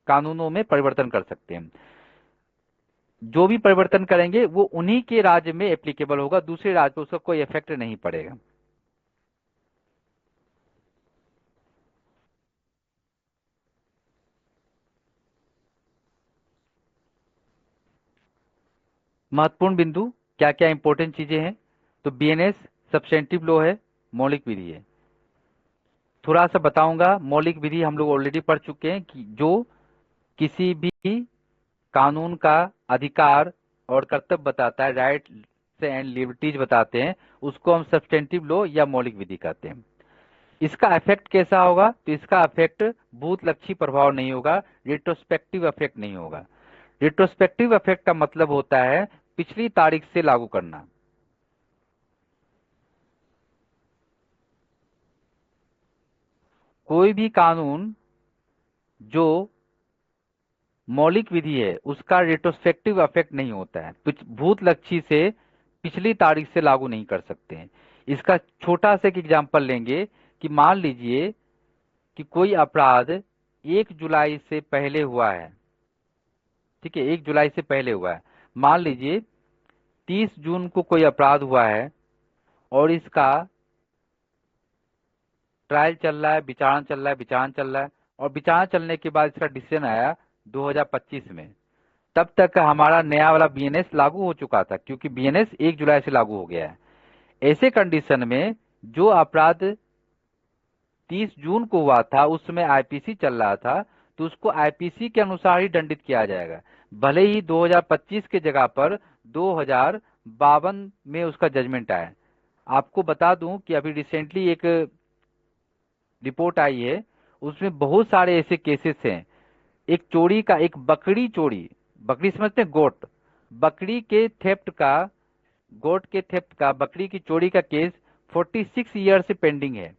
A: कानूनों में परिवर्तन कर सकते हैं। जो भी परिवर्तन करेंगे वो उन्हीं के राज्य में एप्लीकेबल होगा, दूसरे राज्य पर उसका कोई इफेक्ट नहीं पड़ेगा। महत्वपूर्ण बिंदु क्या क्या इंपॉर्टेंट चीजें हैं, तो बीएनएस सब्सटेंटिव लॉ है, मौलिक विधि है। थोड़ा सा बताऊंगा। मौलिक विधि हम लोग ऑलरेडी पढ़ चुके हैं कि जो किसी भी कानून का अधिकार और कर्तव्य बताता है, राइट्स एंड लिबर्टीज बताते हैं, उसको हम सब्सटेंटिव लॉ या मौलिक विधि कहते हैं। इसका इफेक्ट कैसा होगा, तो इसका इफेक्ट भूतलक्षी प्रभाव नहीं होगा, रिट्रोस्पेक्टिव इफेक्ट नहीं होगा। रिट्रोस्पेक्टिव इफेक्ट का मतलब होता है पिछली तारीख से लागू करना। कोई भी कानून जो मौलिक विधि है उसका रिट्रोस्पेक्टिव इफेक्ट नहीं होता है, भूतलक्षी से पिछली तारीख से लागू नहीं कर सकते हैं। इसका छोटा सा एक एग्जांपल लेंगे कि मान लीजिए कि कोई अपराध 1 जुलाई से पहले हुआ है, ठीक है, 1 जुलाई से पहले हुआ है। मान लीजिए 30 जून को कोई अपराध हुआ है और इसका ट्रायल चल रहा है, विचारण चल रहा है, विचारण चल रहा है, और विचारण चलने के बाद इसका डिसीजन आया 2025 में। तब तक हमारा नया वाला बीएनएस लागू हो चुका था, क्योंकि बीएनएस 1 जुलाई से लागू हो गया है। ऐसे कंडीशन में जो अपराध 30 जून को हुआ था उस समय आईपीसी चल रहा था, तो उसको आईपीसी के अनुसार ही दंडित किया जाएगा, भले ही 2025 के जगह पर 2052 में उसका जजमेंट आया। आपको बता दूं कि अभी रिसेंटली एक रिपोर्ट आई है, उसमें बहुत सारे ऐसे केसेस हैं। एक चोरी का, एक बकरी चोरी, बकरी समझते हैं, गोट, बकरी के थेफ्ट का, गोट के थेफ्ट का, बकरी की चोरी का केस 46 ईयर से पेंडिंग है,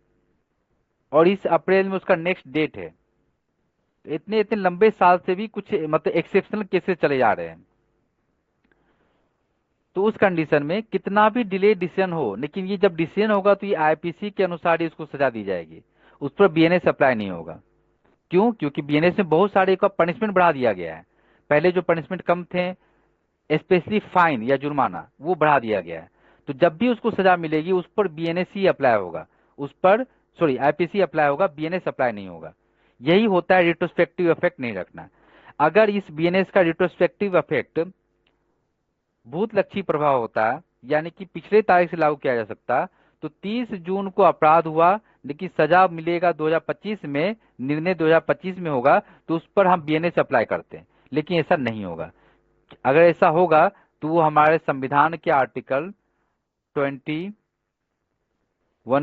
A: और इस अप्रैल में उसका नेक्स्ट डेट है। इतने इतने लंबे साल से भी कुछ मतलब एक्सेप्शनल केसेस चले जा रहे हैं। तो उस कंडीशन में कितना भी डिले डिसीजन हो, लेकिन ये जब डिसीजन होगा तो ये आईपीसी के अनुसार ही उसको सजा दी जाएगी, उस पर बीएनएस अप्लाई नहीं होगा। क्यों? क्योंकि बीएनएस में बहुत सारे का पनिशमेंट बढ़ा दिया गया है। पहले जो पनिशमेंट कम थे, स्पेशली फाइन या जुर्माना, वो बढ़ा दिया गया है। तो जब भी उसको सजा मिलेगी उस पर बीएनएस ही अप्लाई होगा, उस पर सॉरी आईपीसी अप्लाई होगा, बीएनएस अप्लाई नहीं होगा। यही होता है रिट्रोस्पेक्टिव इफेक्ट नहीं रखना। अगर इस बीएनएस का रिट्रोस्पेक्टिव इफेक्ट भूतलक्षी प्रभाव होता, यानी कि पिछले तारीख से लागू किया जा सकता, तो 30 जून को अपराध हुआ, लेकिन सजा मिलेगा 2025 में, निर्णय 2025 में होगा, तो उस पर हम बीएनएस अप्लाई करते हैं। लेकिन ऐसा नहीं होगा। अगर ऐसा होगा तो वो हमारे संविधान के आर्टिकल 21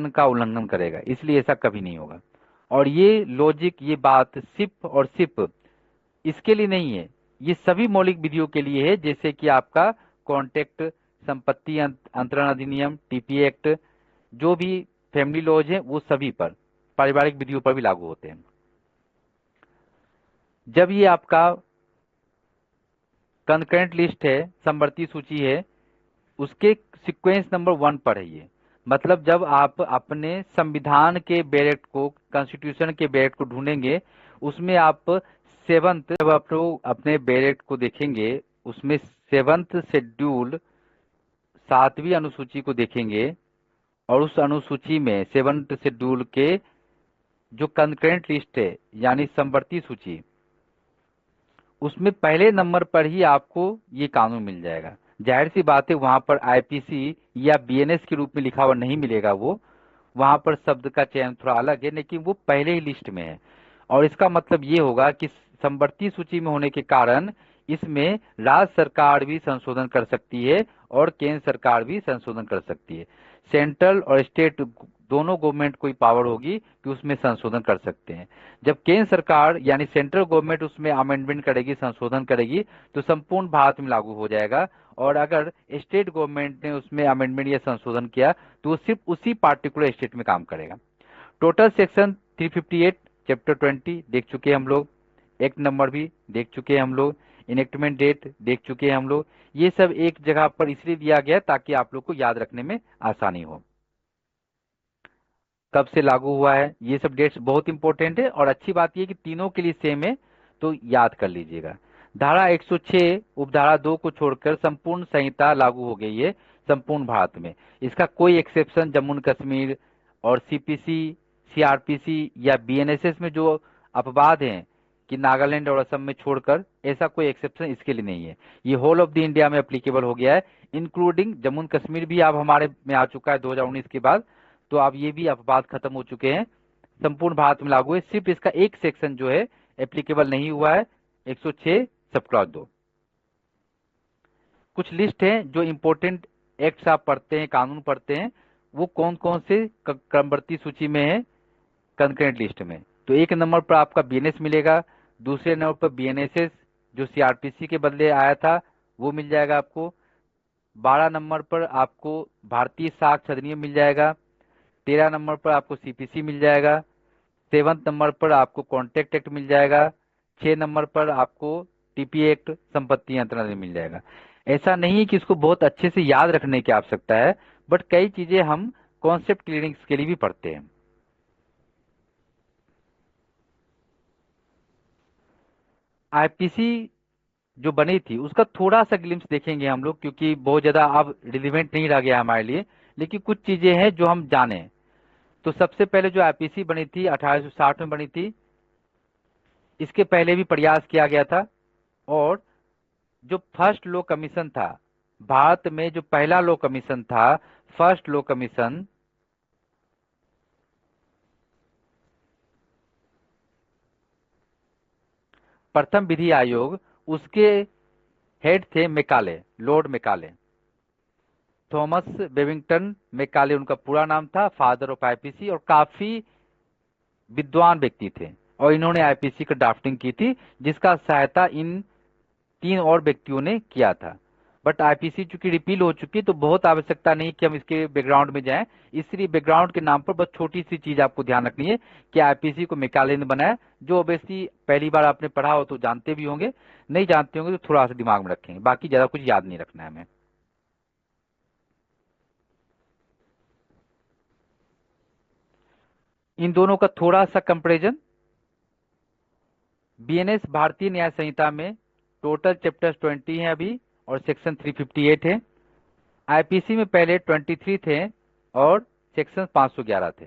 A: का उल्लंघन करेगा, इसलिए ऐसा कभी नहीं होगा। और ये लॉजिक, ये बात सिर्फ और सिर्फ इसके लिए नहीं है, ये सभी मौलिक विधियों के लिए है, जैसे कि आपका कॉन्ट्रैक्ट, संपत्ति अंतरण अधिनियम, टीपी एक्ट, जो भी फैमिली लॉज हैं वो सभी पर, पारिवारिक विधियों पर भी लागू होते हैं। जब ये आपका कंकरेंट लिस्ट है, समवर्ती सूची है, उसके सीक्वेंस नंबर 1 पर है ये। मतलब जब आप अपने संविधान के बैरेक्ट को, कॉन्स्टिट्यूशन के बैरेक्ट को ढूंढेंगे, उसमें आप सेवंथ, जब आप लोग अपने बैरेक्ट को देखेंगे, उसमें 7th शेड्यूल 7वीं अनुसूची को देखेंगे, और उस अनुसूची में 7th शेड्यूल के जो कंकरेंट लिस्ट है, यानी समवर्ती सूची, उसमें पहले नंबर पर ही आपको ये कानून मिल जाएगा। जाहिर सी बात है, वहां पर आईपीसी या बीएनएस के रूप में लिखा हुआ नहीं मिलेगा, वो वहां पर शब्द का चयन थोड़ा अलग है, लेकिन वो पहले ही लिस्ट में है। और इसका मतलब ये होगा कि समवर्ती सूची में होने के कारण इसमें राज्य सरकार भी संशोधन कर सकती है और केंद्र सरकार भी संशोधन कर सकती है। सेंट्रल और स्टेट दोनों गवर्नमेंट को पावर होगी कि उसमें संशोधन कर सकते हैं। जब केंद्र सरकार यानी सेंट्रल गवर्नमेंट उसमें अमेंडमेंट करेगी, संशोधन करेगी, तो संपूर्ण भारत में लागू हो जाएगा। और अगर स्टेट गवर्नमेंट ने उसमें अमेंडमेंट या संशोधन किया तो वो सिर्फ उसी पार्टिकुलर स्टेट में काम करेगा। टोटल सेक्शन 358 चैप्टर 20 देख चुके हैं हम लोग, एक्ट नंबर भी देख चुके हैं हम लोग, इनेक्टमेंट डेट देख चुके हैं हम लोग। ये सब एक जगह पर इसलिए दिया गया ताकि आप लोग को याद रखने में आसानी हो। कब से लागू हुआ है, ये सब डेट्स बहुत इंपॉर्टेंट है। और अच्छी बात ये कि तीनों के लिए सेम है, तो याद कर लीजिएगा। धारा 106 उपधारा 2 को छोड़कर संपूर्ण संहिता लागू हो गई है संपूर्ण भारत में। इसका कोई एक्सेप्शन जम्मू कश्मीर और सीपीसी, सीआरपीसी या बीएनएसएस में जो अपवाद हैं कि नागालैंड और असम में छोड़कर, ऐसा कोई एक्सेप्शन इसके लिए नहीं है। ये होल ऑफ द इंडिया में एप्लीकेबल हो गया है, इंक्लूडिंग जम्मू कश्मीर भी अब हमारे में आ चुका है 2019 के बाद। तो अब ये भी अपवाद खत्म हो चुके हैं, संपूर्ण भारत में लागू है। सिर्फ इसका एक सेक्शन जो है एप्लीकेबल नहीं हुआ है, 106 सब क्लॉज 2। कुछ लिस्ट है जो इंपॉर्टेंट एक्ट्स आप पढ़ते हैं, कानून पढ़ते हैं, वो कौन कौन से क्रमबद्ध सूची में है कंकरेंट लिस्ट में। तो 1 नंबर पर आपका बीएनएस मिलेगा, दूसरे नंबर पर बीएनएसएस जो सीआरपीसी के बदले आया था वो मिल जाएगा आपको। 12 नंबर पर आपको भारतीय साक्ष्य अधिनियम मिल जाएगा। 13 नंबर पर आपको सीपीसी मिल जाएगा। 7th नंबर पर आपको कॉन्ट्रैक्ट एक्ट मिल जाएगा। 6 नंबर पर आपको टीपी एक्ट, संपत्ति अंतरण अधिनियम मिल जाएगा। ऐसा नहीं है कि इसको बहुत अच्छे से याद रखने की आवश्यकता है, बट कई चीजें हम कॉन्सेप्ट क्लियरिंग्स के लिए भी पढ़ते हैं। आईपीसी जो बनी थी उसका थोड़ा सा ग्लिम्स देखेंगे हम लोग, क्योंकि बहुत ज्यादा अब रिलेवेंट नहीं रह गया हमारे लिए, लेकिन कुछ चीजें हैं जो हम जाने। तो सबसे पहले जो आईपीसी बनी थी 1860 में बनी थी। इसके पहले भी प्रयास किया गया था, और जो फर्स्ट लॉ कमीशन था भारत में, जो पहला लॉ कमीशन था, फर्स्ट लॉ कमीशन, प्रथम विधि आयोग, उसके हेड थे Macaulay, Lord Macaulay, Thomas Babington Macaulay उनका पूरा नाम था, फादर ऑफ आईपीसी, और काफी विद्वान व्यक्ति थे। और इन्होंने आईपीसी का ड्राफ्टिंग की थी, जिसका सहायता इन 3 और व्यक्तियों ने किया था। बट आईपीसी चूंकि रिपील हो चुकी, तो बहुत आवश्यकता नहीं कि हम इसके बैकग्राउंड में जाएं। इसलिए बैकग्राउंड के नाम पर बस छोटी सी चीज आपको ध्यान रखनी है कि आईपीसी को मैकाले ने बनाया, जो ऑब्वियसली पहली बार आपने पढ़ा हो तो जानते भी होंगे, नहीं जानते होंगे तो थोड़ा सा दिमाग में रखेंगे, बाकी ज्यादा कुछ याद नहीं रखना है हमें। इन दोनों का थोड़ा सा कंपेरिजन। बीएनएस भारतीय न्याय संहिता में टोटल चैप्टर्स 20 हैं अभी, और सेक्शन 358 है। आईपीसी में पहले 23 थे और सेक्शन 511 थे।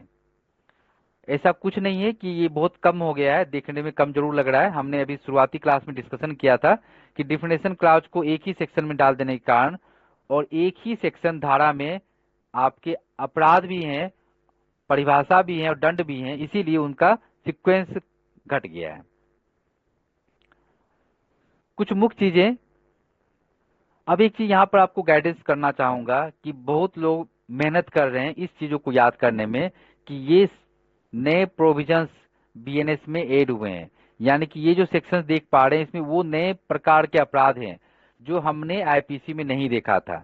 A: ऐसा कुछ नहीं है कि ये बहुत कम हो गया है, देखने में कम जरूर लग रहा है। हमने अभी शुरुआती क्लास में डिस्कशन किया था कि डिफिनेशन क्लॉज को एक ही सेक्शन में डाल देने के कारण और एक ही सेक्शन धारा में आपके अपराध भी हैं, परिभाषा भी है और दंड भी है, इसीलिए उनका सीक्वेंस घट गया है। कुछ मुख्य चीजें, अब एक चीज यहाँ पर आपको गाइडेंस करना चाहूंगा कि बहुत लोग मेहनत कर रहे हैं इस चीजों को याद करने में कि ये नए प्रोविजंस बीएनएस में ऐड हुए हैं, यानी कि ये जो सेक्शंस देख पा रहे हैं इसमें वो नए प्रकार के अपराध हैं जो हमने आईपीसी में नहीं देखा था।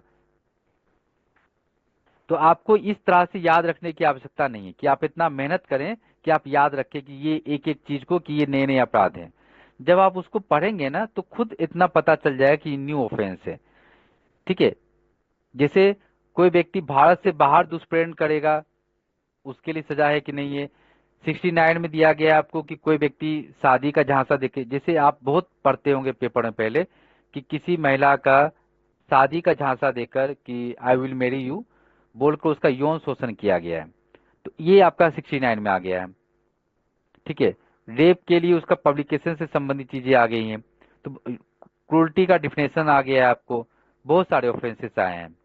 A: तो आपको इस तरह से याद रखने की आवश्यकता नहीं है कि आप इतना मेहनत करें कि आप याद रखें कि ये एक एक चीज को कि ये नए नए अपराध हैं। जब आप उसको पढ़ेंगे ना तो खुद इतना पता चल जाएगा कि न्यू ऑफेंस है। ठीक है, जैसे कोई व्यक्ति भारत से बाहर दुष्प्रेरण करेगा, उसके लिए सजा है कि नहीं है। 69 में दिया गया है आपको कि कोई व्यक्ति शादी का झांसा देके, जैसे आप बहुत पढ़ते होंगे पेपर में पहले कि किसी महिला का शादी का झांसा देकर कि आई विल मैरी यू बोलकर उसका यौन शोषण किया गया है, तो ये आपका 69 में आ गया है। ठीक है, रेप के लिए उसका पब्लिकेशन से संबंधित चीजें आ गई हैं, तो क्रूरटी का डिफिनेशन आ गया है आपको। बहुत सारे ऑफेंसेस आए हैं,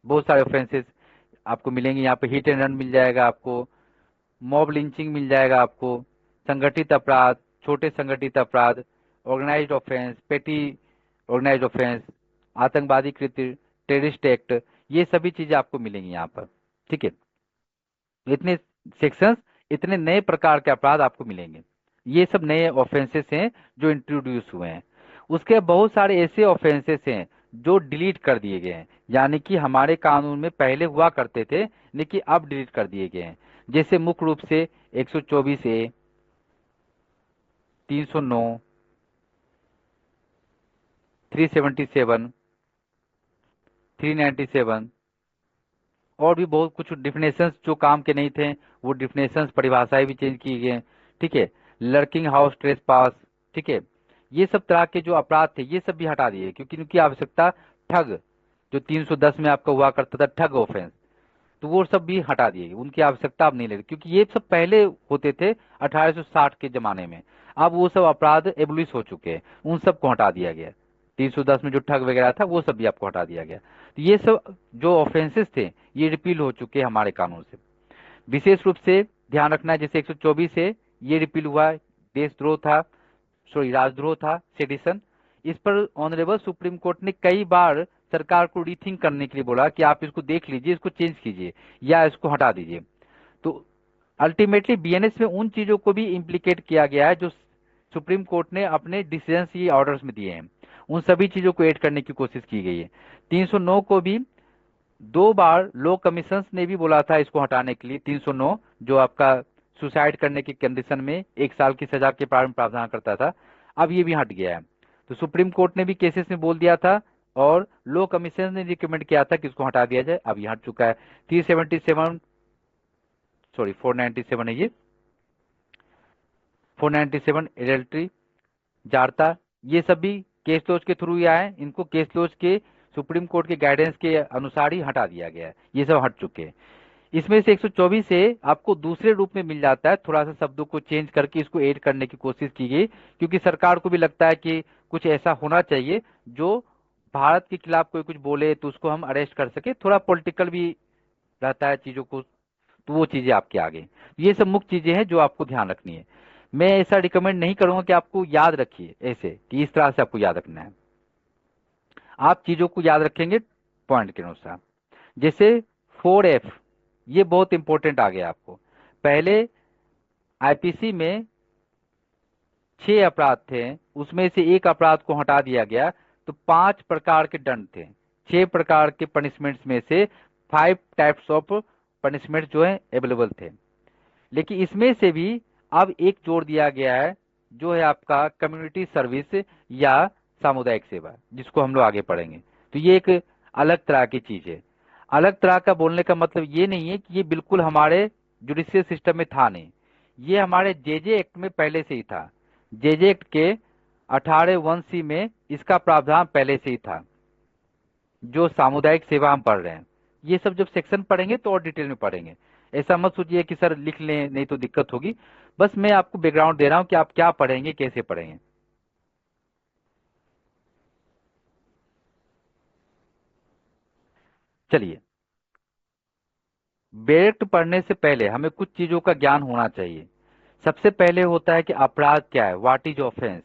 A: बहुत सारे ऑफेंसेस आपको मिलेंगे यहाँ पे। हिट एंड रन मिल जाएगा आपको, मॉब लिंचिंग मिल जाएगा आपको, संगठित अपराध, छोटे संगठित अपराध, ऑर्गेनाइज्ड ऑफेंस, पेटी ऑर्गेनाइज्ड ऑफेंस, आतंकवादी कृत्य, टेररिस्ट एक्ट, ये सभी चीजें आपको मिलेंगी यहाँ पर। ठीक है, इतने सेक्शंस, इतने नए प्रकार के अपराध आपको मिलेंगे। ये सब नए ऑफेंसेस हैं जो इंट्रोड्यूस हुए हैं। उसके बहुत सारे ऐसे ऑफेंसेस हैं जो डिलीट कर दिए गए हैं, यानी कि हमारे कानून में पहले हुआ करते थे लेकिन अब डिलीट कर दिए गए हैं। जैसे मुख्य रूप से 124 ए, 309, 377, 397 और भी बहुत कुछ डिफिनेशंस जो काम के नहीं थे, वो डिफिनेशंस परिभाषाएं भी चेंज की गई हैं। ठीक है, लर्किंग हाउस ट्रेस पास, ठीक है, ये सब तरह के जो अपराध थे ये सब भी हटा दिए क्योंकि इनकी आवश्यकता, ठग जो 310 में आपका हुआ करता था ठग ऑफेंस, तो वो सब भी हटा दिए, उनकी आवश्यकता अब नहीं लगी क्योंकि ये सब पहले होते थे 1860 के जमाने में। अब वो सब अपराध एबलिश हो चुके हैं, उन सब को हटा दिया गया। 310 में जो ठग वगैरह था वो सब भी आपको हटा दिया गया। तो ये सब जो ऑफेंसेस थे ये रिपील हो चुके हैं हमारे कानून से। विशेष रूप से ध्यान रखना है, जैसे 124 से ये रिपील हुआ, देशद्रोह था, सॉरी राजद्रोह था, सेडिशन। इस पर ऑनरेबल सुप्रीम कोर्ट ने कई बार सरकार को रीथिंक करने के लिए बोला कि आप इसको देख लीजिए, इसको चेंज कीजिए या इसको हटा दीजिए। तो अल्टीमेटली बीएनएस में उन चीजों को भी इम्प्लीकेट किया गया है जो सुप्रीम कोर्ट ने अपने डिसीजन ये ऑर्डर्स में दिए हैं, उन सभी चीजों को ऐड करने की कोशिश की गई है। 309 को भी 2 बार लॉ कमीशन ने भी बोला था इसको हटाने के लिए। 309 जो आपका सुसाइड करने की कंडीशन में 1 साल की सजा के प्रावधान करता था, अब ये भी हट गया है। तो सुप्रीम कोर्ट ने भी केसेस में बोल दिया था और लॉ कमीशन ने रिकमेंड किया था कि इसको हटा दिया जाए, अब ये हट चुका है। 377, सॉरी 497 है ये, 497 एडल्ट्री, जारता, ये सब भी केस लॉज के थ्रू ही आए, इनको केस लॉज के सुप्रीम कोर्ट के गाइडेंस के अनुसार ही हटा दिया गया है, ये सब हट चुके हैं। इसमें से 124 से आपको दूसरे रूप में मिल जाता है, थोड़ा सा शब्दों को चेंज करके इसको ऐड करने की कोशिश की गई क्योंकि सरकार को भी लगता है कि कुछ ऐसा होना चाहिए जो भारत के खिलाफ कोई कुछ बोले तो उसको हम अरेस्ट कर सके, थोड़ा पॉलिटिकल भी रहता है चीजों को, तो वो चीजें आपके आगे। ये सब मुख्य चीजें हैं जो आपको ध्यान रखनी है। मैं ऐसा रिकमेंड नहीं करूंगा कि आपको याद रखिए ऐसे कि इस तरह से आपको याद रखना है, आप चीजों को याद रखेंगे पॉइंट के अनुसार। जैसे 4F, ये बहुत इंपॉर्टेंट आ गया आपको। पहले आईपीसी में 6 अपराध थे, उसमें से एक अपराध को हटा दिया गया, तो 5 प्रकार के दंड थे। 6 प्रकार के पनिशमेंट्स में से 5 टाइप्स ऑफ पनिशमेंट जो है अवेलेबल थे, लेकिन इसमें से भी अब एक जोड़ दिया गया है जो है आपका कम्युनिटी सर्विस या सामुदायिक सेवा, जिसको हम लोग आगे पढ़ेंगे। तो ये एक अलग तरह की चीज है। अलग तरह का बोलने का मतलब ये नहीं है कि ये बिल्कुल हमारे जुडिशियल सिस्टम में था नहीं, ये हमारे जेजे एक्ट में पहले से ही था। जेजे एक्ट के 18(1)(c) में इसका प्रावधान पहले से ही था। जो सामुदायिक सेवा हम पढ़ रहे हैं, ये सब जब सेक्शन पढ़ेंगे तो और डिटेल में पढ़ेंगे। ऐसा मत सोचिए कि सर लिख लें नहीं तो दिक्कत होगी, बस मैं आपको बैकग्राउंड दे रहा हूं कि आप क्या पढ़ेंगे, कैसे पढ़ेंगे। चलिए, डायरेक्ट पढ़ने से पहले हमें कुछ चीजों का ज्ञान होना चाहिए। सबसे पहले होता है कि अपराध क्या है, व्हाट इज ऑफेंस।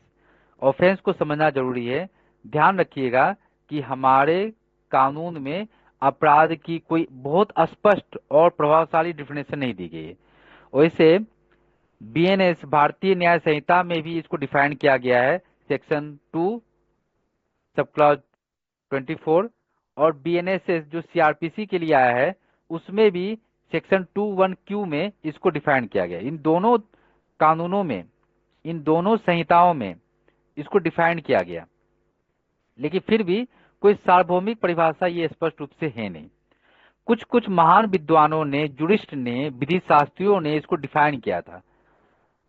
A: ऑफेंस को समझना जरूरी है। ध्यान रखिएगा कि हमारे कानून में अपराध की कोई बहुत स्पष्ट और प्रभावशाली डिफिनेशन नहीं दी गई है। वैसे बीएनएस भारतीय न्याय संहिता में भी इसको डिफाइन किया गया है, सेक्शन 2 सब क्लॉज 24, और बीएनएसएस जो सीआरपीसी के लिए आया है उसमें भी सेक्शन 21Q में इसको डिफाइन किया गया है। इन दोनों कानूनों में, इन दोनों संहिताओं में इसको डिफाइन किया गया, लेकिन फिर भी कोई सार्वभौमिक परिभाषा ये स्पष्ट रूप से है नहीं। कुछ कुछ महान विद्वानों ने, जुरिस्ट ने, विधि शास्त्रियों ने इसको डिफाइन किया था।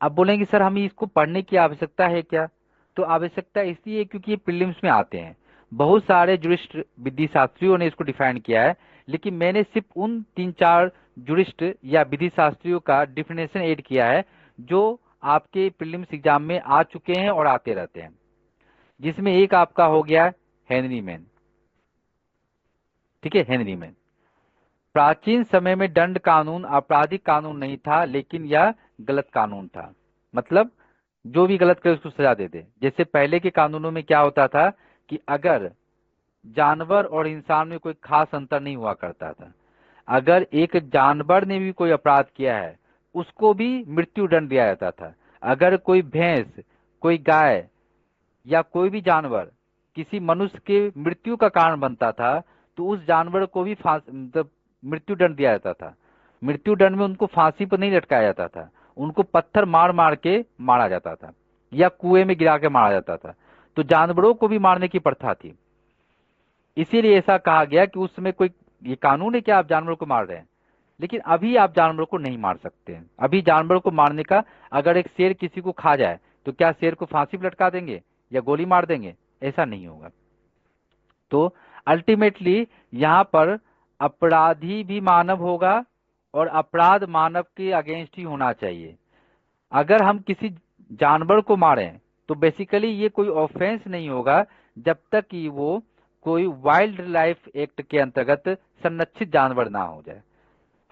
A: अब बोलेंगे सर हमें इसको पढ़ने की आवश्यकता है क्या? तो आवश्यकता इसलिए क्योंकि ये प्रीलिम्स में आते हैं। बहुत सारे जुरिस्ट विधि शास्त्रियों ने इसको डिफाइन किया है, लेकिन मैंने सिर्फ उन 3-4 जुरिस्ट या विधि शास्त्रियों का डिफिनेशन ऐड किया है जो आपके प्रीलिम्स एग्जाम में आ चुके हैं और आते रहते हैं, जिसमें एक आपका हो गया हेनरी मैन। ठीक है, हेनरी मैन। प्राचीन समय में दंड कानून आपराधिक कानून नहीं था, लेकिन यह गलत कानून था। मतलब जो भी गलत करे उसको सजा देते। जैसे पहले के कानूनों में क्या होता था कि अगर जानवर और इंसान में कोई खास अंतर नहीं हुआ करता था, अगर एक जानवर ने भी कोई अपराध किया है उसको भी मृत्यु दंड दिया जाता था। अगर कोई भैंस, कोई गाय या कोई भी जानवर किसी मनुष्य के मृत्यु का कारण बनता था तो उस जानवर को भी मतलब मृत्यु दंड दिया जाता था। मृत्यु दंड में उनको फांसी पर नहीं लटकाया जाता था, उनको पत्थर मार मार के मारा जाता था या कुएं में गिरा के मारा जाता था। तो जानवरों को भी मारने की प्रथा थी। इसीलिए ऐसा कहा गया कि उस समय कोई ये कानून है कि आप जानवरों को मार रहे हैं, लेकिन अभी आप जानवरों को नहीं मार सकते हैं। अभी जानवरों को मारने का, अगर एक शेर किसी को खा जाए तो क्या शेर को फांसी पर लटका देंगे या गोली मार देंगे? ऐसा नहीं होगा। तो अल्टीमेटली यहाँ पर अपराधी भी मानव होगा और अपराध मानव के अगेंस्ट ही होना चाहिए। अगर हम किसी जानवर को मारें तो बेसिकली ये कोई ऑफेंस नहीं होगा जब तक कि वो कोई वाइल्ड लाइफ एक्ट के अंतर्गत संरक्षित जानवर ना हो जाए।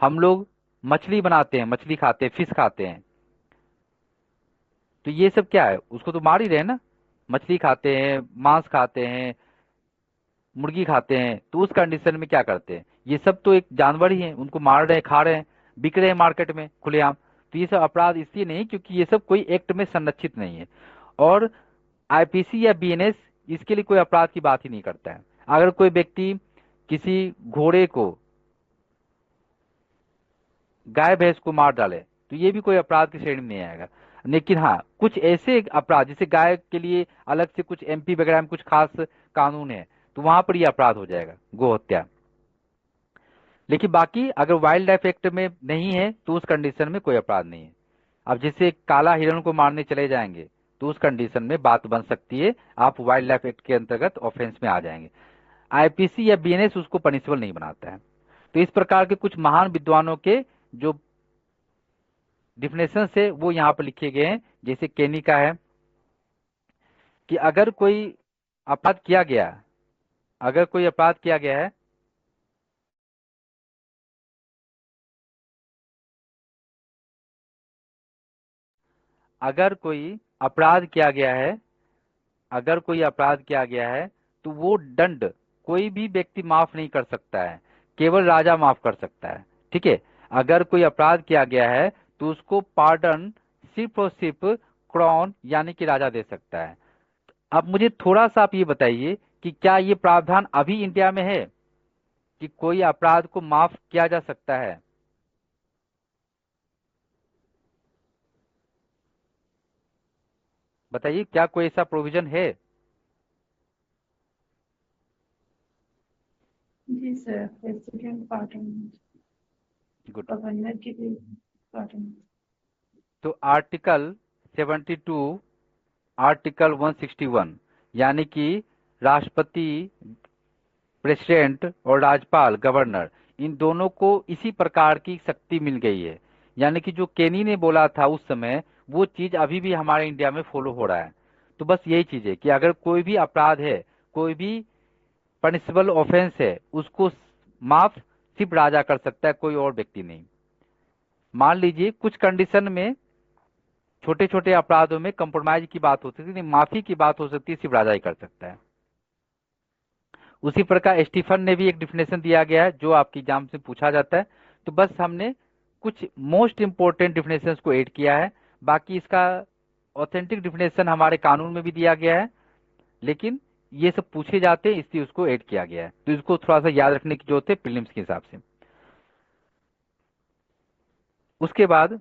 A: हम लोग मछली बनाते हैं, मछली खाते हैं, फिश खाते हैं, तो ये सब क्या है? उसको तो मार ही रहे हैं ना। मछली खाते हैं, मांस खाते हैं, मुर्गी खाते हैं, तो उस कंडीशन में क्या करते हैं? ये सब तो एक जानवर ही है, उनको मार रहे हैं, खा रहे हैं, बिक रहे हैं मार्केट में खुलेआम। तो ये सब अपराध इसलिए नहीं क्योंकि ये सब कोई एक्ट में संरक्षित नहीं है। और आईपीसी या बीएनएस इसके लिए कोई अपराध की बात ही नहीं करता है। अगर कोई व्यक्ति किसी घोड़े को, गाय भैंस को मार डाले तो ये भी कोई अपराध की श्रेणी में नहीं आएगा। लेकिन हाँ, कुछ ऐसे अपराध, जैसे गाय के लिए अलग से कुछ एमपी वगैरह में कुछ खास कानून है, तो वहां पर ये अपराध हो जाएगा, गो हत्या। लेकिन बाकी अगर वाइल्ड लाइफ एक्ट में नहीं है तो उस कंडीशन में कोई अपराध नहीं है। अब जैसे काला हिरण को मारने चले जाएंगे तो उस कंडीशन में बात बन सकती है, आप वाइल्ड लाइफ एक्ट के अंतर्गत ऑफेंस में आ जाएंगे। आईपीसी या बीएनएस उसको पनिशेबल नहीं बनाता है। तो इस प्रकार के कुछ महान विद्वानों के जो डिफिनेशन है वो यहाँ पर लिखे गए हैं। जैसे केनी का है कि अगर कोई अपराध किया गया, अगर कोई अपराध किया गया है, अगर कोई अपराध किया गया है, अगर कोई अपराध किया गया है तो वो दंड कोई भी व्यक्ति माफ नहीं कर सकता है, केवल राजा माफ कर सकता है। ठीक है, अगर कोई अपराध किया गया है तो उसको पार्डन सिर्फ और सिर्फ क्राउन यानी कि राजा दे सकता है। अब मुझे थोड़ा सा आप ये बताइए कि क्या ये प्रावधान अभी इंडिया में है कि कोई अपराध को माफ किया जा सकता है? बताइए, क्या कोई ऐसा प्रोविजन है?
B: जी sir, president pardon,
A: good.
B: Governor की भी पार्टन।
A: तो आर्टिकल 72, आर्टिकल 161 यानी कि राष्ट्रपति, प्रेसिडेंट और राज्यपाल, गवर्नर, इन दोनों को इसी प्रकार की शक्ति मिल गई है। यानी कि जो केनी ने बोला था उस समय, वो चीज अभी भी हमारे इंडिया में फॉलो हो रहा है। तो बस यही चीज है कि अगर कोई भी अपराध है, कोई भी पनिशेबल ऑफेंस है, उसको माफ सिर्फ राजा कर सकता है, कोई और व्यक्ति नहीं। मान लीजिए कुछ कंडीशन में छोटे छोटे अपराधों में कंप्रोमाइज की बात हो सकती है, माफी की बात हो सकती है, सिर्फ राजा ही कर सकता है। उसी प्रकार स्टीफन ने भी एक डिफिनेशन दिया गया है जो आपकी एग्जाम से पूछा जाता है। तो बस हमने कुछ मोस्ट इंपोर्टेंट डिफिनेशंस को ऐड किया है, बाकी इसका ऑथेंटिक डिफिनेशन हमारे कानून में भी दिया गया है, लेकिन ये सब पूछे जाते हैं इसलिए उसको ऐड किया गया है। तो इसको थोड़ा सा याद रखने की जरूरत है प्रीलिम्स के हिसाब से। उसके बाद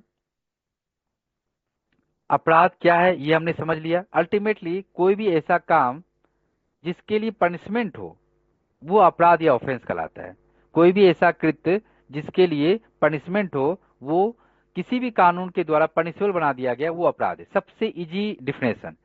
A: अपराध क्या है ये हमने समझ लिया। अल्टीमेटली कोई भी ऐसा काम जिसके लिए पनिशमेंट हो वो अपराध या ऑफेंस कहलाता है। कोई भी ऐसा कृत्य जिसके लिए पनिशमेंट हो, वो किसी भी कानून के द्वारा पनिशेबल बना दिया गया, वो अपराध है। सबसे इजी डिफिनेशन,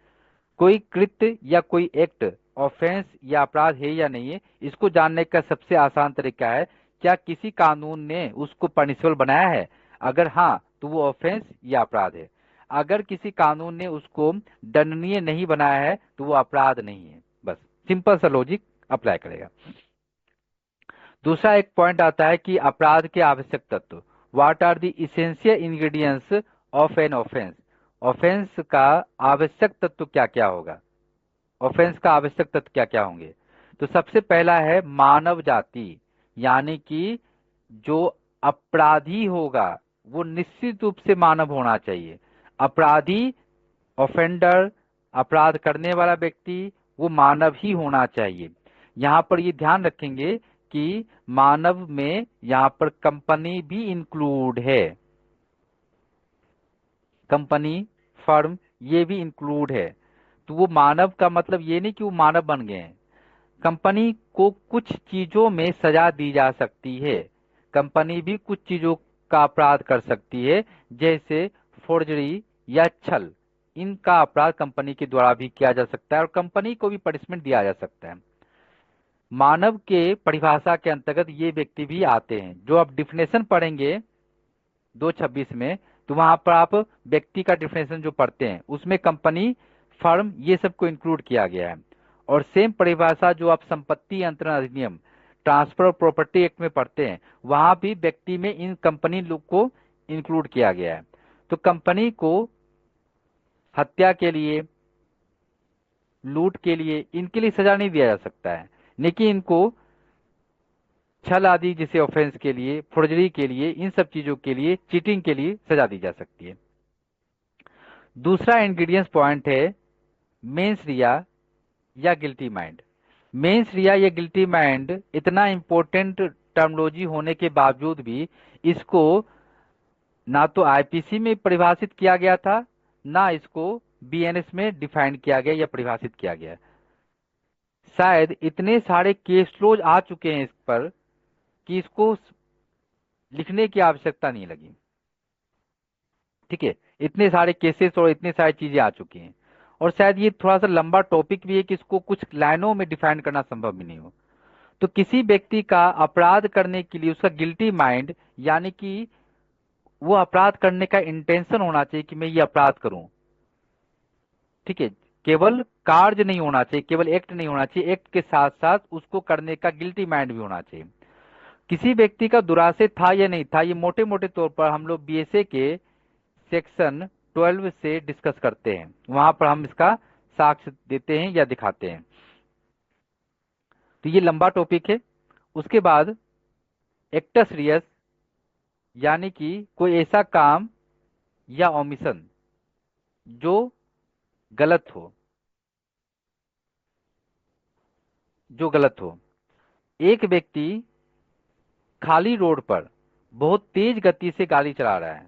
A: कोई कृत्य या कोई एक्ट ऑफेंस या अपराध है या नहीं है, इसको जानने का सबसे आसान तरीका है क्या किसी कानून ने उसको पनिशेबल बनाया है। अगर हाँ तो वो ऑफेंस या अपराध है, अगर किसी कानून ने उसको दंडनीय नहीं बनाया है तो वो अपराध नहीं है। बस सिंपल सा लॉजिक अप्लाई करेगा। दूसरा एक पॉइंट आता है कि अपराध के आवश्यक तत्व, what are the essential ingredients of an offence. Offence का आवश्यक तत्व क्या क्या होगा, ऑफेंस का आवश्यक तत्व क्या क्या होंगे। तो सबसे पहला है मानव जाति, यानी कि जो अपराधी होगा वो निश्चित रूप से मानव होना चाहिए। अपराधी, ऑफेंडर, अपराध करने वाला व्यक्ति वो मानव ही होना चाहिए। यहाँ पर ये ध्यान रखेंगे कि मानव में यहाँ पर कंपनी भी इंक्लूड है, कंपनी, फर्म, ये भी इंक्लूड है। तो वो मानव का मतलब ये नहीं कि वो मानव बन गए हैं। कंपनी को कुछ चीजों में सजा दी जा सकती है, कंपनी भी कुछ चीजों का अपराध कर सकती है, जैसे फोर्जरी या छल, इनका अपराध कंपनी के द्वारा भी किया जा सकता है और कंपनी को भी पनिशमेंट दिया जा सकता है। मानव के परिभाषा के अंतर्गत ये व्यक्ति भी आते हैं। जो आप डिफिनेशन पढ़ेंगे 226 में, तो वहां पर आप व्यक्ति का डिफिनेशन जो पढ़ते हैं उसमें कंपनी, फर्म, ये सबको इंक्लूड किया गया है। और सेम परिभाषा जो आप संपत्ति अंतरण अधिनियम, ट्रांसफर ऑफ प्रॉपर्टी एक्ट में पढ़ते हैं, वहां भी व्यक्ति में इन कंपनी लोग को इंक्लूड किया गया है। तो कंपनी को हत्या के लिए, लूट के लिए, इनके लिए सजा नहीं दिया जा सकता है, लेकिन इनको छल आदि जैसे ऑफेंस के लिए, फोर्जरी के लिए, इन सब चीजों के लिए, चीटिंग के लिए सजा दी जा सकती है। दूसरा इंग्रेडिएंट्स पॉइंट है मेंस रिया या गिल्टी माइंड। मेंस रिया या गिल्टी माइंड इतना इंपॉर्टेंट टर्मोलॉजी होने के बावजूद भी इसको ना तो आईपीसी में परिभाषित किया गया था, ना इसको बीएनएस में डिफाइन किया गया या परिभाषित किया गया। शायद इतने सारे केस लॉज आ चुके हैं इस पर कि इसको लिखने की आवश्यकता नहीं लगी। ठीक है, इतने सारे केसेस और इतने सारी चीजें आ चुकी हैं, और शायद ये थोड़ा सा लंबा टॉपिक भी है कि इसको कुछ लाइनों में डिफाइन करना संभव भी नहीं हो। तो किसी व्यक्ति का अपराध करने के लिए उसका गिल्टी माइंड, यानी कि वो अपराध करने का इंटेंशन होना चाहिए कि मैं ये अपराध करूं। ठीक है, केवल कार्य नहीं होना चाहिए, केवल एक्ट नहीं होना चाहिए, एक्ट के साथ साथ उसको करने का गिल्टी माइंड भी होना चाहिए। किसी व्यक्ति का दुराशय था या नहीं था, ये मोटे मोटे तौर पर हम लोग बीएसए के सेक्शन 12 से डिस्कस करते हैं, वहां पर हम इसका साक्ष्य देते हैं या दिखाते हैं। तो ये लंबा टॉपिक है। उसके बाद एक्टस रियस, यानी कि कोई ऐसा काम या ओमिशन जो गलत हो, जो गलत हो। एक व्यक्ति खाली रोड पर बहुत तेज गति से गाड़ी चला रहा है,